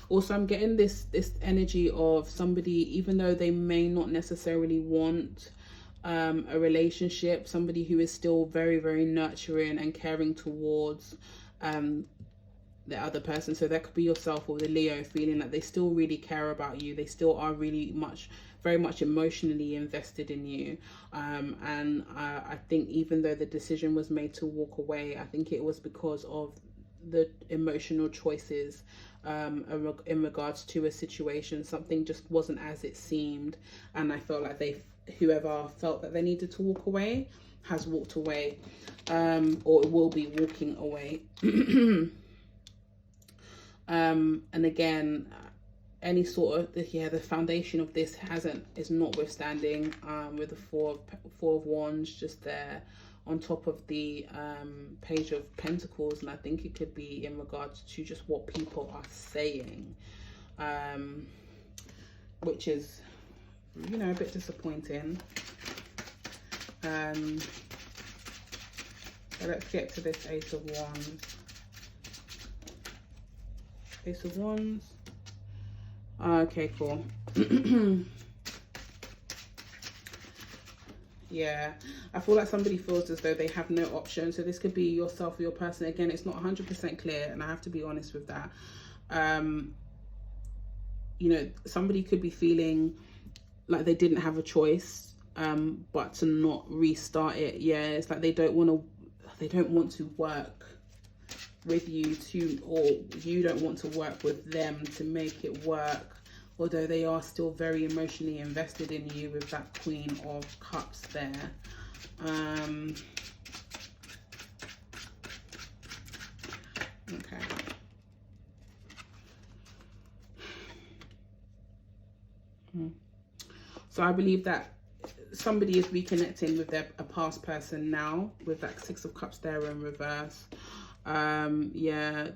also, I'm getting this energy of somebody, even though they may not necessarily want a relationship, somebody who is still very, very nurturing and caring towards the other person. So that could be yourself or the Leo, feeling that they still really care about you. They still are really very much emotionally invested in you. And I think even though the decision was made to walk away, I think it was because of the emotional choices in regards to a situation. Something just wasn't as it seemed, and I felt like whoever felt that they needed to walk away has walked away, or will be walking away. And again, any sort of the foundation of this is notwithstanding, with the four of Wands just there on top of the Page of Pentacles. And I think it could be in regards to just what people are saying, which is, you know, a bit disappointing. So let's get to this Ace of Wands. Ace of Wands. Okay, cool. Yeah, I feel like somebody feels as though they have no option. So this could be yourself or your person. Again, it's not 100% clear, and I have to be honest with that. You know, somebody could be feeling like they didn't have a choice, but to not restart it. Yeah, it's like they don't want to work with you to, or you don't want to work with them to make it work, although they are still very emotionally invested in you with that Queen of Cups there. Okay. So I believe that somebody is reconnecting with a past person now, with that Six of Cups there in reverse. Yeah,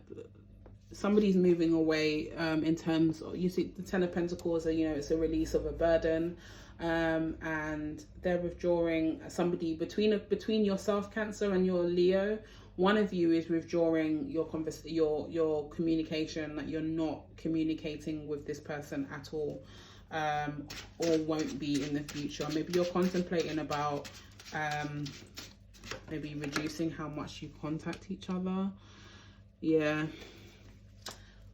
somebody's moving away in terms of, you see the Ten of Pentacles are, you know, it's a release of a burden, and they're withdrawing. Somebody between yourself, Cancer, and your Leo, one of you is withdrawing your communication, that you're not communicating with this person at all, or won't be in the future. Maybe you're contemplating about maybe reducing how much you contact each other. Yeah,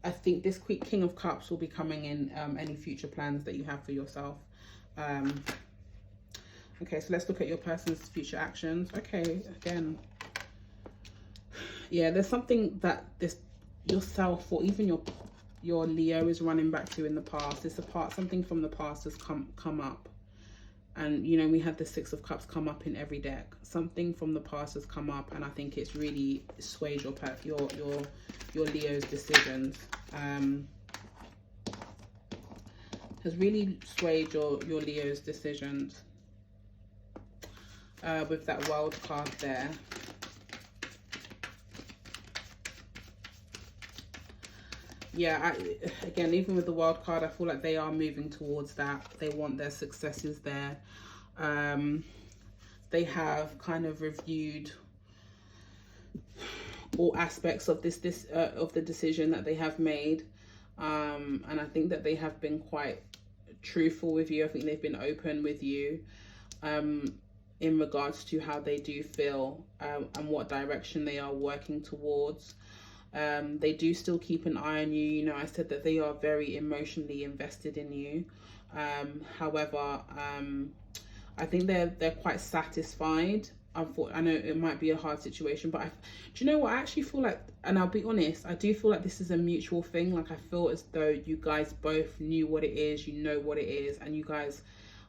I think this King of Cups will be coming in any future plans that you have for yourself. Okay, so let's look at your person's future actions. Okay, again, yeah, there's something that yourself or even your Leo is running back to in the past. It's something from the past has come up. And, you know, we had the Six of Cups come up in every deck. Something from the past has come up, and I think it's really swayed your Leo's decisions. Has really swayed your Leo's decisions with that World card there. Yeah, again, even with the World card, I feel like they are moving towards that. They want their successes there. They have kind of reviewed all aspects of of the decision that they have made, and I think that they have been quite truthful with you. I think they've been open with you in regards to how they do feel and what direction they are working towards. They do still keep an eye on you. You know, I said that they are very emotionally invested in you. However, I think they're quite satisfied. I know it might be a hard situation, but do you know what? I actually feel like, and I'll be honest, I do feel like this is a mutual thing. Like, I feel as though you guys both knew what it is, you know what it is, and you guys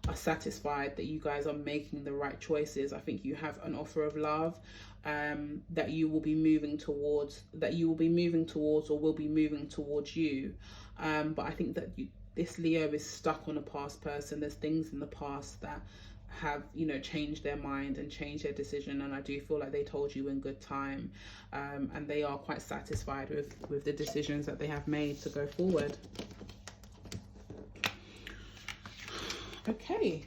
are satisfied that you guys are making the right choices. I think you have an offer of love that you will be moving towards, or will be moving towards you. But I think that this Leo is stuck on a past person. There's things in the past that have, you know, changed their mind and changed their decision, and I do feel like they told you in good time, and they are quite satisfied with the decisions that they have made to go forward. Okay,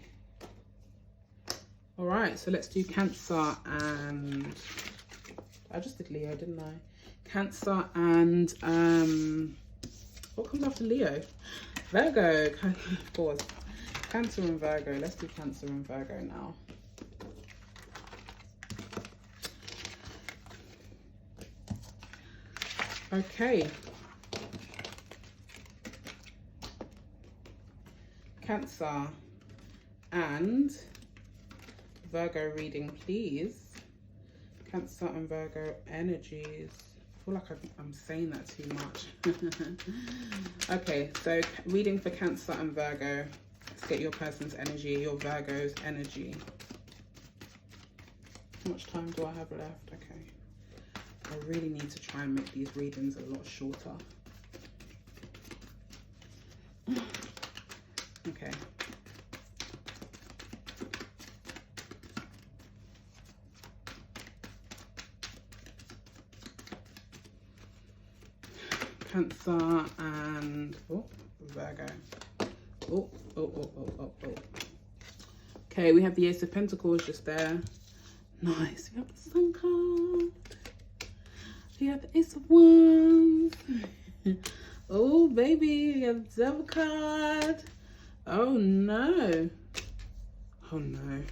all right, so let's do Cancer, and I just did Leo, didn't I? Cancer and what comes after Leo? Virgo. Pause. Cancer and Virgo. Let's do Cancer and Virgo now. Okay. Cancer and Virgo reading, please. Cancer and Virgo energies. I feel like I'm saying that too much. Okay, so reading for Cancer and Virgo. Let's get your person's energy, your Virgo's energy. How much time do I have left? Okay. I really need to try and make these readings a lot shorter. Okay. Cancer and Virgo. Okay, we have the Ace of Pentacles just there. Nice. We have the Sun card. We have the Ace of Wands. Oh, baby. We have the Devil card. Oh, no. Oh, no.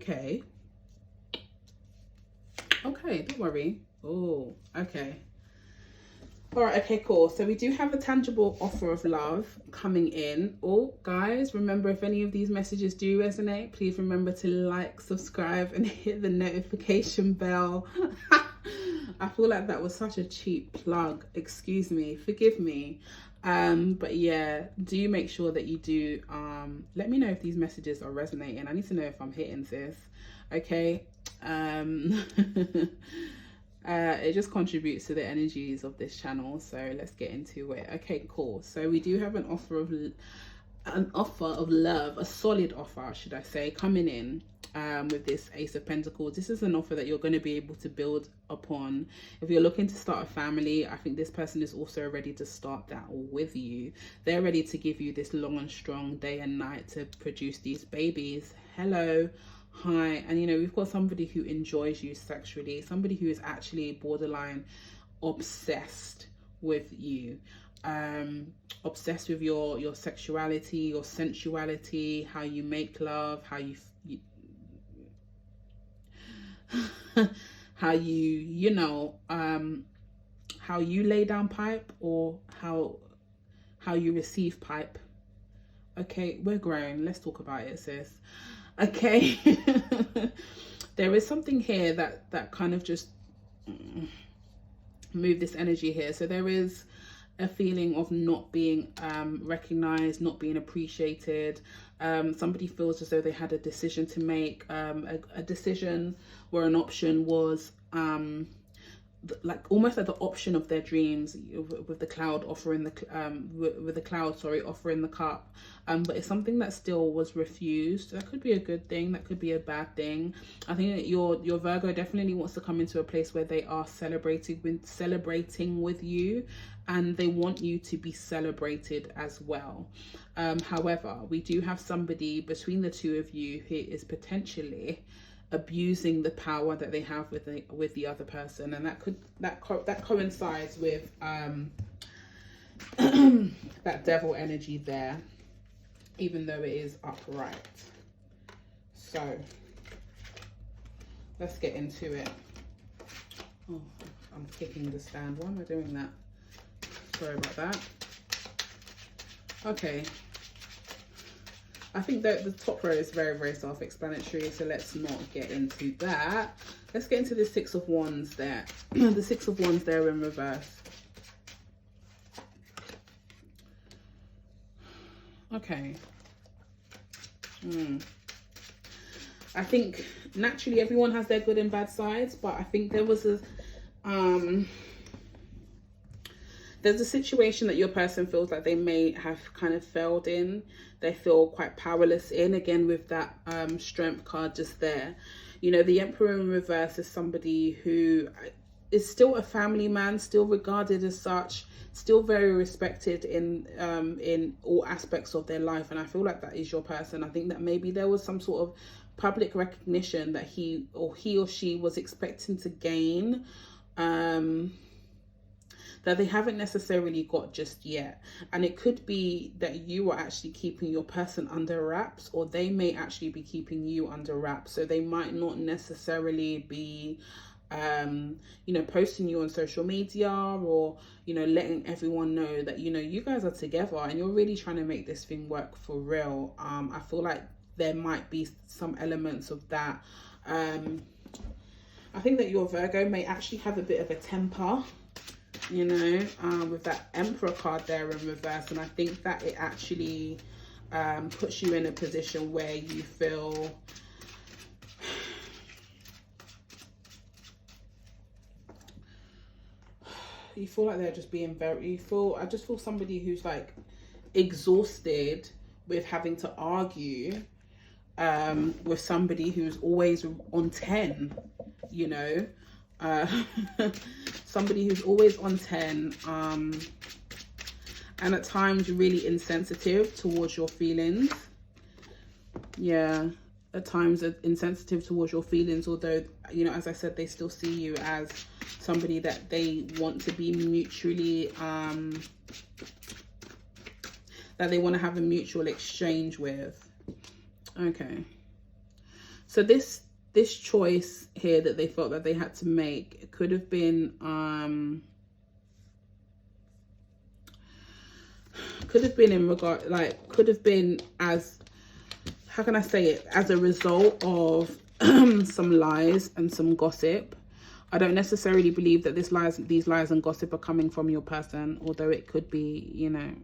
Okay. Okay, don't worry. Oh, okay. All right, okay, cool. So we do have a tangible offer of love coming in. Oh, guys, remember, if any of these messages do resonate, please remember to like, subscribe, and hit the notification bell. I feel like that was such a cheap plug. Excuse me, forgive me. But yeah, do make sure that you do let me know if these messages are resonating. I need to know if I'm hitting this. Okay. It just contributes to the energies of this channel, so let's get into it. Okay, cool. So we do have an offer of love, a solid offer, should I say, coming in with this Ace of Pentacles. This is an offer that you're going to be able to build upon. If you're looking to start a family, I think this person is also ready to start that with you. They're ready to give you this long and strong day and night to produce these babies. Hello. Hi. And you know, we've got somebody who enjoys you sexually, somebody who is actually borderline obsessed with you, obsessed with your sexuality, your sensuality, how you make love, how you how you know, how you lay down pipe, or how you receive pipe. Okay, we're grown, let's talk about it, sis. Okay. There is something here that kind of just move this energy here. So there is a feeling of not being recognized, not being appreciated. Somebody feels as though they had a decision to make, a decision where an option was like almost like the option of their dreams, with the cloud offering the with the cloud, sorry, offering the cup, but it's something that still was refused. That could be a good thing, that could be a bad thing. I think that your Virgo definitely wants to come into a place where they are celebrating with you, and they want you to be celebrated as well. However, we do have somebody between the two of you who is potentially abusing the power that they have with the other person, and that coincides with that devil energy there, even though it is upright. So let's get into it. Oh, I'm kicking the stand. Why am I doing that? Sorry about that. Okay, I think that the top row is very, very self-explanatory, so let's not get into that. Let's get into the Six of Wands there. The Six of Wands there in reverse. Okay. I think naturally everyone has their good and bad sides, but I think there was a there's a situation that your person feels like they may have kind of failed in. They feel quite powerless in, again with that strength card just there. You know, the Emperor in reverse is somebody who is still a family man, still regarded as such, still very respected in all aspects of their life. And I feel like that is your person. I think that maybe there was some sort of public recognition that he or she was expecting to gain, that they haven't necessarily got just yet. And it could be that you are actually keeping your person under wraps, or they may actually be keeping you under wraps. So they might not necessarily be you know, posting you on social media, or, you know, letting everyone know that, you know, you guys are together and you're really trying to make this thing work for real. I feel like there might be some elements of that. I think that your Virgo may actually have a bit of a temper, you know, with that Emperor card there in reverse. And I think that it actually puts you in a position where you feel like they're just being very, I just feel somebody who's like exhausted with having to argue with somebody who's always on 10, you know, somebody who's always on 10, and at times really insensitive towards your feelings. Yeah, at times insensitive towards your feelings, although, you know, as I said, they still see you as somebody that they want to be mutually, that they want to have a mutual exchange with. Okay, So this choice here that they felt that they had to make, it could have been in regard, like, could have been as, how can I say it, as a result of some lies and some gossip. I don't necessarily believe that these lies and gossip are coming from your person, although it could be, you know.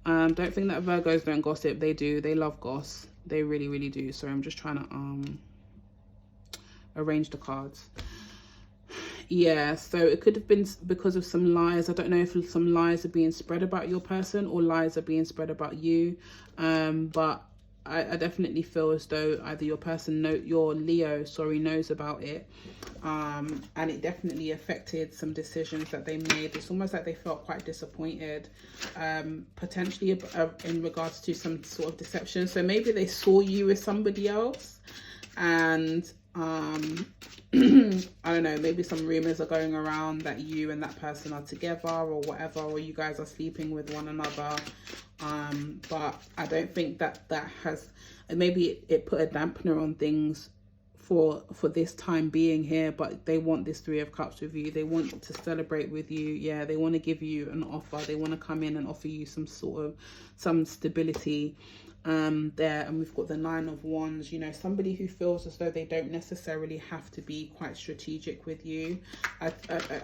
Don't think that Virgos don't gossip. They do. They love goss. They really, really do. So I'm just trying to arrange the cards. Yeah, so it could have been because of some lies. I don't know if some lies are being spread about your person or lies are being spread about you. But I definitely feel as though either your person, your Leo, knows about it. And it definitely affected some decisions that they made. It's almost like they felt quite disappointed, potentially in regards to some sort of deception. So maybe they saw you with somebody else, and I don't know, maybe some rumors are going around that you and that person are together or whatever, or you guys are sleeping with one another. But I don't think that has, maybe it put a dampener on things for this time being here. But they want this Three of Cups with you. They want to celebrate with you. Yeah, they want to give you an offer. They want to come in and offer you some stability there. And we've got the Nine of Wands. You know, somebody who feels as though they don't necessarily have to be quite strategic with you. I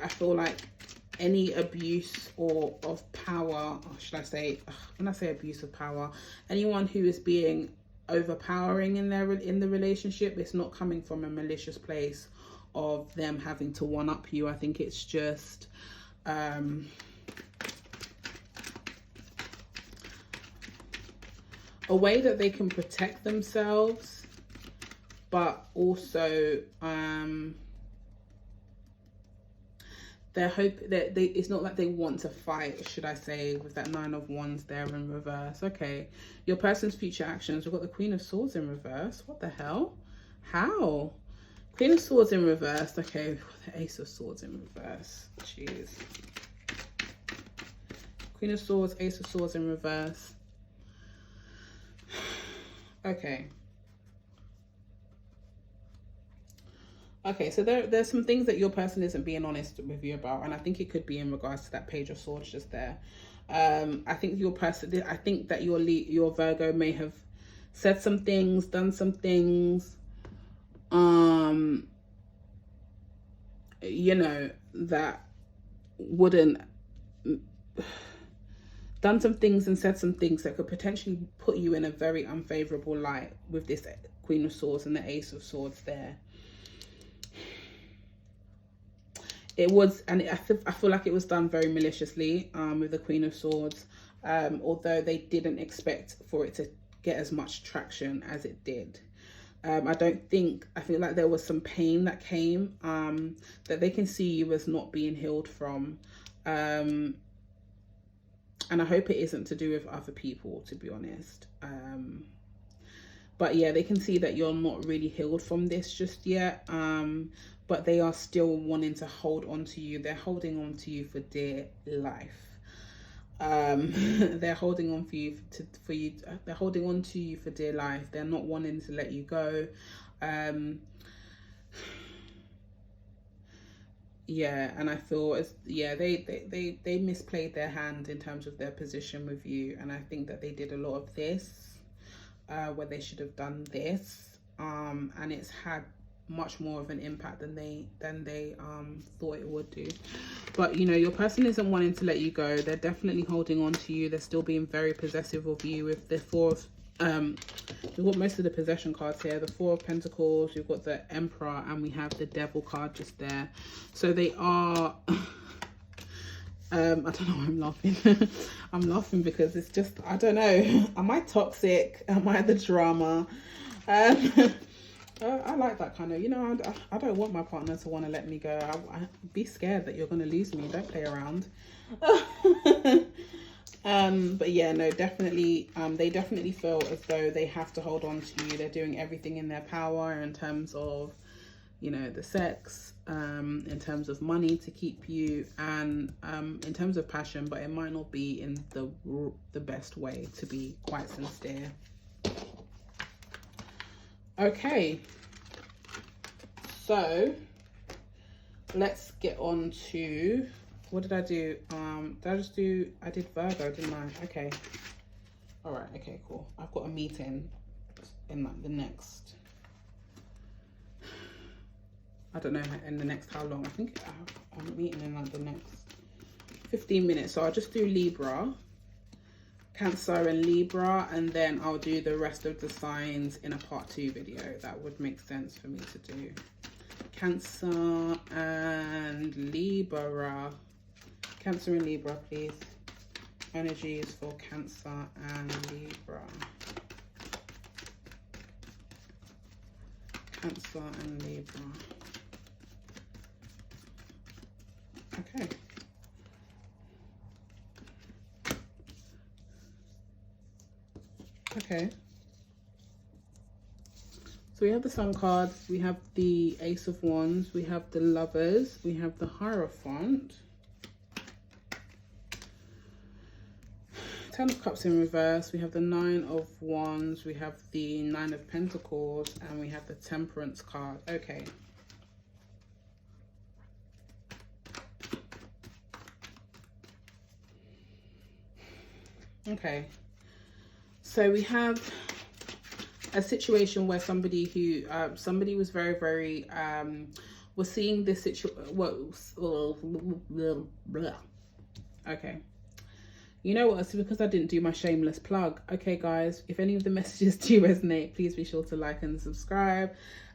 feel like any abuse of power, or should I say, when I say abuse of power, anyone who is being overpowering in the relationship, it's not coming from a malicious place of them having to one up you. I think it's just a way that they can protect themselves, but also their hope that it's not like they want to fight, should I say, with that Nine of Wands there in reverse. Okay, your person's future actions. We've got the Queen of Swords in reverse. What the hell? How? Queen of Swords in reverse. Okay, we've got the Ace of Swords in reverse. Jeez. Queen of Swords, Ace of Swords in reverse. Okay. Okay, so there's some things that your person isn't being honest with you about, and I think it could be in regards to that Page of Swords just there. I think your person, I think that your Virgo may have said some things, done some things, you know, that wouldn't, done some things and said some things that could potentially put you in a very unfavorable light with this Queen of Swords and the Ace of Swords there. It was, and I feel like it was done very maliciously with the Queen of Swords, although they didn't expect for it to get as much traction as it did. I think like there was some pain that came that they can see you as not being healed from. And I hope it isn't to do with other people, to be honest. But yeah, they can see that you're not really healed from this just yet. But they are still wanting to hold on to you. They're holding on to you for dear life. They're holding on they're holding on to you for dear life. They're not wanting to let you go. Yeah, and I feel they misplayed their hand in terms of their position with you, and I think that they did a lot of this where they should have done this, and it's had much more of an impact than they thought it would do. But you know, your person isn't wanting to let you go. They're definitely holding on to you. They're still being very possessive of you with the Four of we've got most of the possession cards here. The Four of Pentacles, we've got the Emperor, and we have the Devil card just there. So they are I don't know why I'm laughing. I'm laughing because it's just, I don't know, am I toxic? Am I the drama? I like that kind of, you know, I don't want my partner to want to let me go. I'd be scared that you're going to lose me. Don't play around. But yeah, no, definitely, they definitely feel as though they have to hold on to you. They're doing everything in their power in terms of, you know, the sex, in terms of money to keep you, and in terms of passion, but it might not be in the best way, to be quite sincere. Okay, so let's get on to, what did I do? I did Virgo, didn't I? Okay. All right, okay, cool. I've got a meeting in like the next, I don't know, in the next how long. I think I'm meeting in like the next 15 minutes. So I'll just do Libra, Cancer and Libra, and then I'll do the rest of the signs in a part 2 video. That would make sense for me to do. Cancer and Libra. Cancer and Libra, please. Energies for Cancer and Libra. Cancer and Libra. Okay. Okay. So we have the Sun cards, we have the Ace of Wands, we have the Lovers, we have the Hierophant, Ten of Cups in reverse, we have the Nine of Wands, we have the Nine of Pentacles, and we have the Temperance card. Okay. Okay. So we have a situation where somebody who, somebody was very, was seeing this situation, okay. You know what, it's because I didn't do my shameless plug. Okay, guys, if any of the messages do resonate, please be sure to like and subscribe.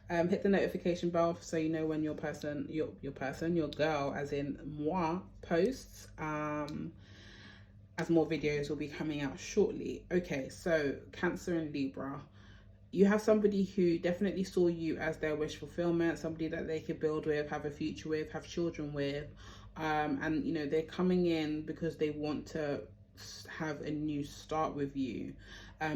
Hit the notification bell so you know when your girl, as in moi, posts. As more videos will be coming out shortly. Okay, so Cancer and Libra. You have somebody who definitely saw you as their wish fulfillment, somebody that they could build with, have a future with, have children with. And, you know, they're coming in because they want to have a new start with you.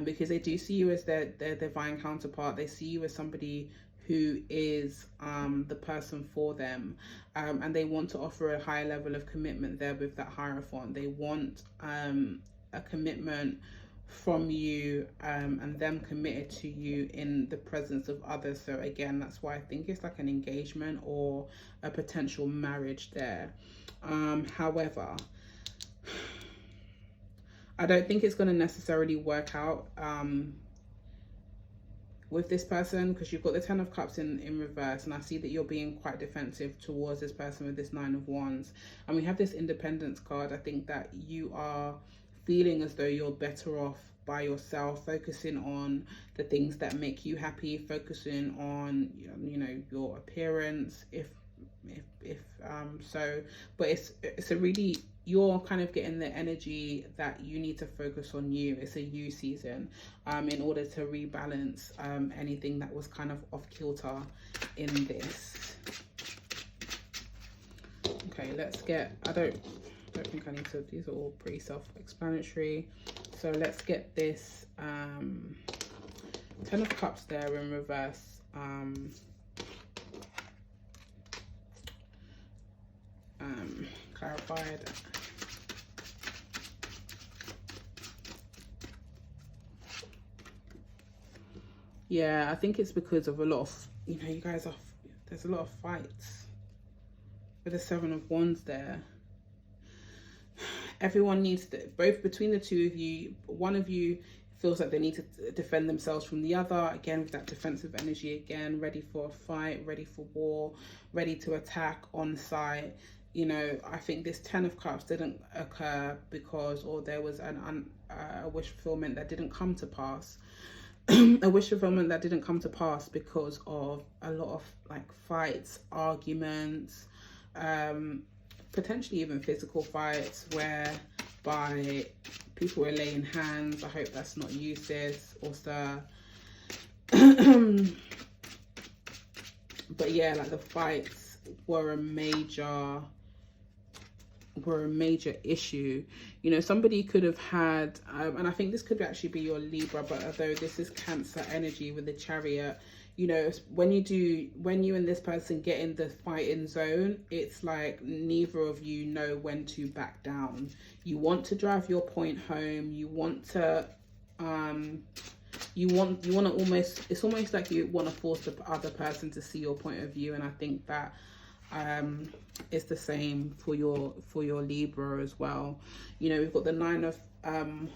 Because they do see you as their divine counterpart. They see you as somebody who is the person for them, and they want to offer a high level of commitment there with that Hierophant. They want a commitment from you, and them committed to you in the presence of others. So again, that's why I think it's like an engagement or a potential marriage there. However, I don't think it's going to necessarily work out with this person, because you've got the Ten of Cups in reverse, and I see that you're being quite defensive towards this person with this Nine of Wands, and we have this Independence card. I think that you are feeling as though you're better off by yourself, focusing on the things that make you happy, focusing on, you know, your appearance, but it's a really, you're kind of getting the energy that you need to focus on you. It's a you season, in order to rebalance anything that was kind of off kilter in this. Okay, let's get, I don't think I need to, these are all pretty self-explanatory. So let's get this Ten of Cups there in reverse. Clarified. Yeah, I think it's because of a lot of, you know, you guys are, there's a lot of fights with the Seven of Wands there. Everyone needs to, both between the two of you, one of you feels like they need to defend themselves from the other, again with that defensive energy, again ready for a fight, ready for war, ready to attack on site. You know, I think this Ten of Cups didn't occur because, or there was a wish fulfillment that didn't come to pass. A wish fulfillment that didn't come to pass because of a lot of like fights, arguments, potentially even physical fights whereby people were laying hands. I hope that's not you, sis or sir. But yeah, like the fights were a major issue. You know, somebody could have had, and I think this could actually be your Libra, but although this is Cancer energy with the Chariot, you know, when you and this person get in the fighting zone, it's like neither of you know when to back down. You want to drive your point home. You want to you want to almost, it's almost like you want to force the other person to see your point of view. And I think that it's the same for your Libra as well. You know, we've got the 9 of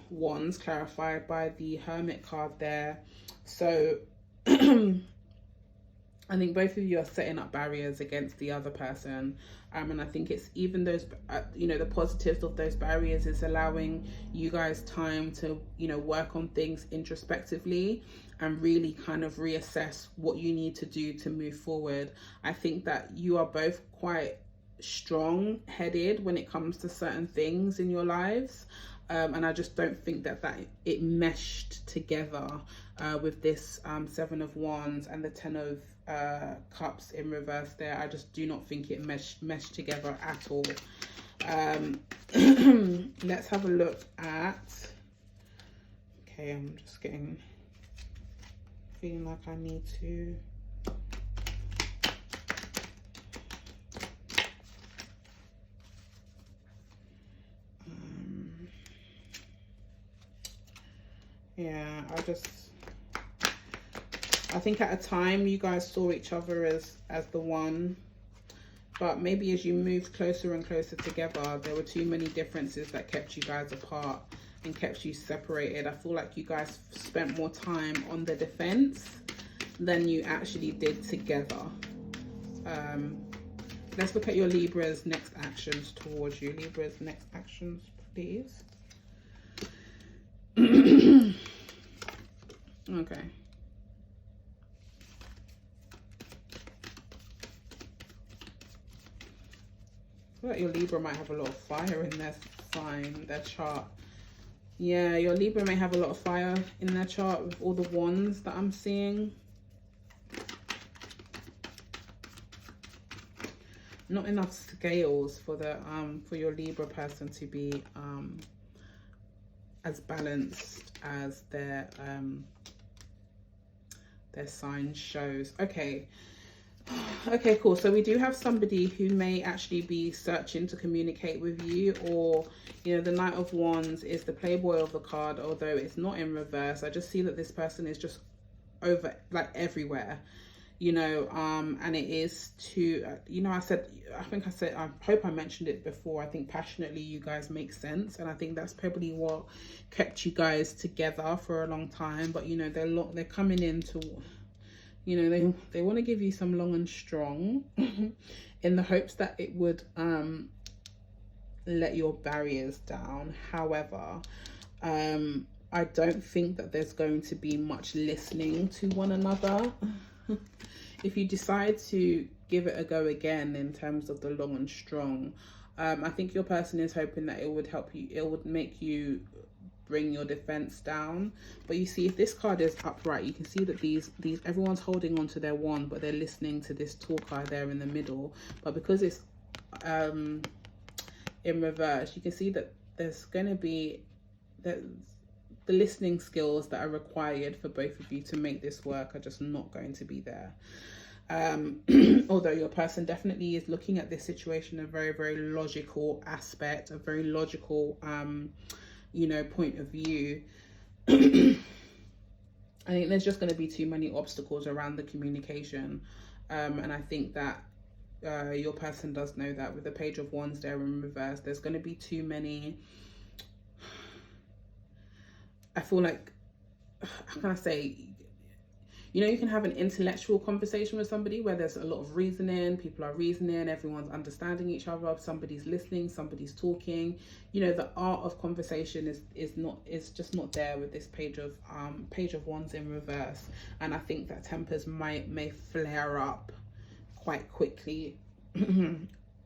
Wands clarified by the Hermit card there. So I think both of you are setting up barriers against the other person. And I think it's even those, you know, the positives of those barriers is allowing you guys time to, you know, work on things introspectively and really kind of reassess what you need to do to move forward. I think that you are both quite strong-headed when it comes to certain things in your lives. And I just don't think that it meshed together with this 7 of Wands and the 10 of Cups in reverse there. I just do not think it meshed together at all. Let's have a look at, okay, I'm just feeling like I need to yeah, I think at a time you guys saw each other as the one, but maybe as you moved closer and closer together, there were too many differences that kept you guys apart and kept you separated. I feel like you guys spent more time on the defense than you actually did together. Let's look at your Libra's next actions towards you. Libra's next actions, please. Okay. I feel like your Libra might have a lot of fire in their sign, their chart. Yeah, your Libra may have a lot of fire in their chart with all the wands that I'm seeing. Not enough scales for the for your Libra person to be as balanced as their sign shows. Okay. Okay, cool. So we do have somebody who may actually be searching to communicate with you, or, you know, the Knight of Wands is the playboy of the card, although it's not in reverse. I just see that this person is just over, like, everywhere, you know, and it is to, you know, I hope I mentioned it before. I think passionately you guys make sense, and I think that's probably what kept you guys together for a long time. But, you know, they're coming into, you know, they want to give you some long and strong in the hopes that it would let your barriers down. However, I don't think that there's going to be much listening to one another. If you decide to give it a go again in terms of the long and strong, I think your person is hoping that it would help you, it would make you bring your defense down. But you see, if this card is upright, you can see that these everyone's holding on to their wand, but they're listening to this talker there in the middle. But because it's in reverse, you can see that there's going to be the listening skills that are required for both of you to make this work are just not going to be there. Although your person definitely is looking at this situation in a very, very logical aspect, a very logical you know, point of view. I think there's just going to be too many obstacles around the communication, and I think that your person does know that. With the Page of Wands there in reverse, there's going to be too many, I feel like, how can I say, you know, you can have an intellectual conversation with somebody where there's a lot of reasoning, people are reasoning, everyone's understanding each other, somebody's listening, somebody's talking. You know, the art of conversation is just not there with this Page of Wands in reverse. And I think that tempers may flare up quite quickly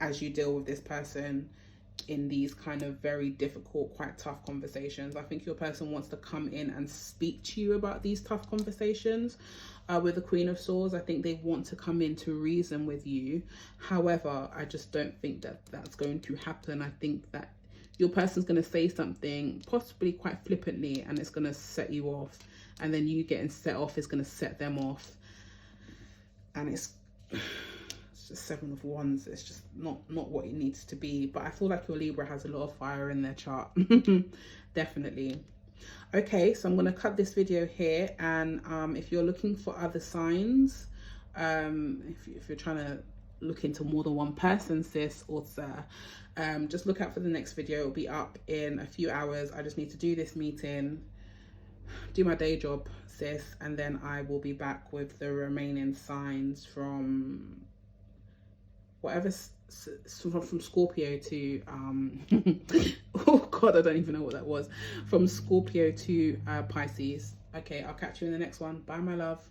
as you deal with this person in these kind of very difficult, quite tough conversations. I think your person wants to come in and speak to you about these tough conversations. With the Queen of Swords, I think they want to come in to reason with you. However, I just don't think that that's going to happen. I think that your person's going to say something possibly quite flippantly, and it's going to set you off, and then you getting set off is going to set them off, and it's just 7 of Wands. It's just not what it needs to be. But I feel like your Libra has a lot of fire in their chart. Definitely. Okay, so I'm going to cut this video here, and if you're looking for other signs, if you're trying to look into more than one person, sis or sir, just look out for the next video. It'll be up in a few hours. I just need to do this meeting, do my day job, sis, and then I will be back with the remaining signs from whatever, from Scorpio to oh god, I don't even know what that was, from Scorpio to Pisces. Okay, I'll catch you in the next one. Bye, my love.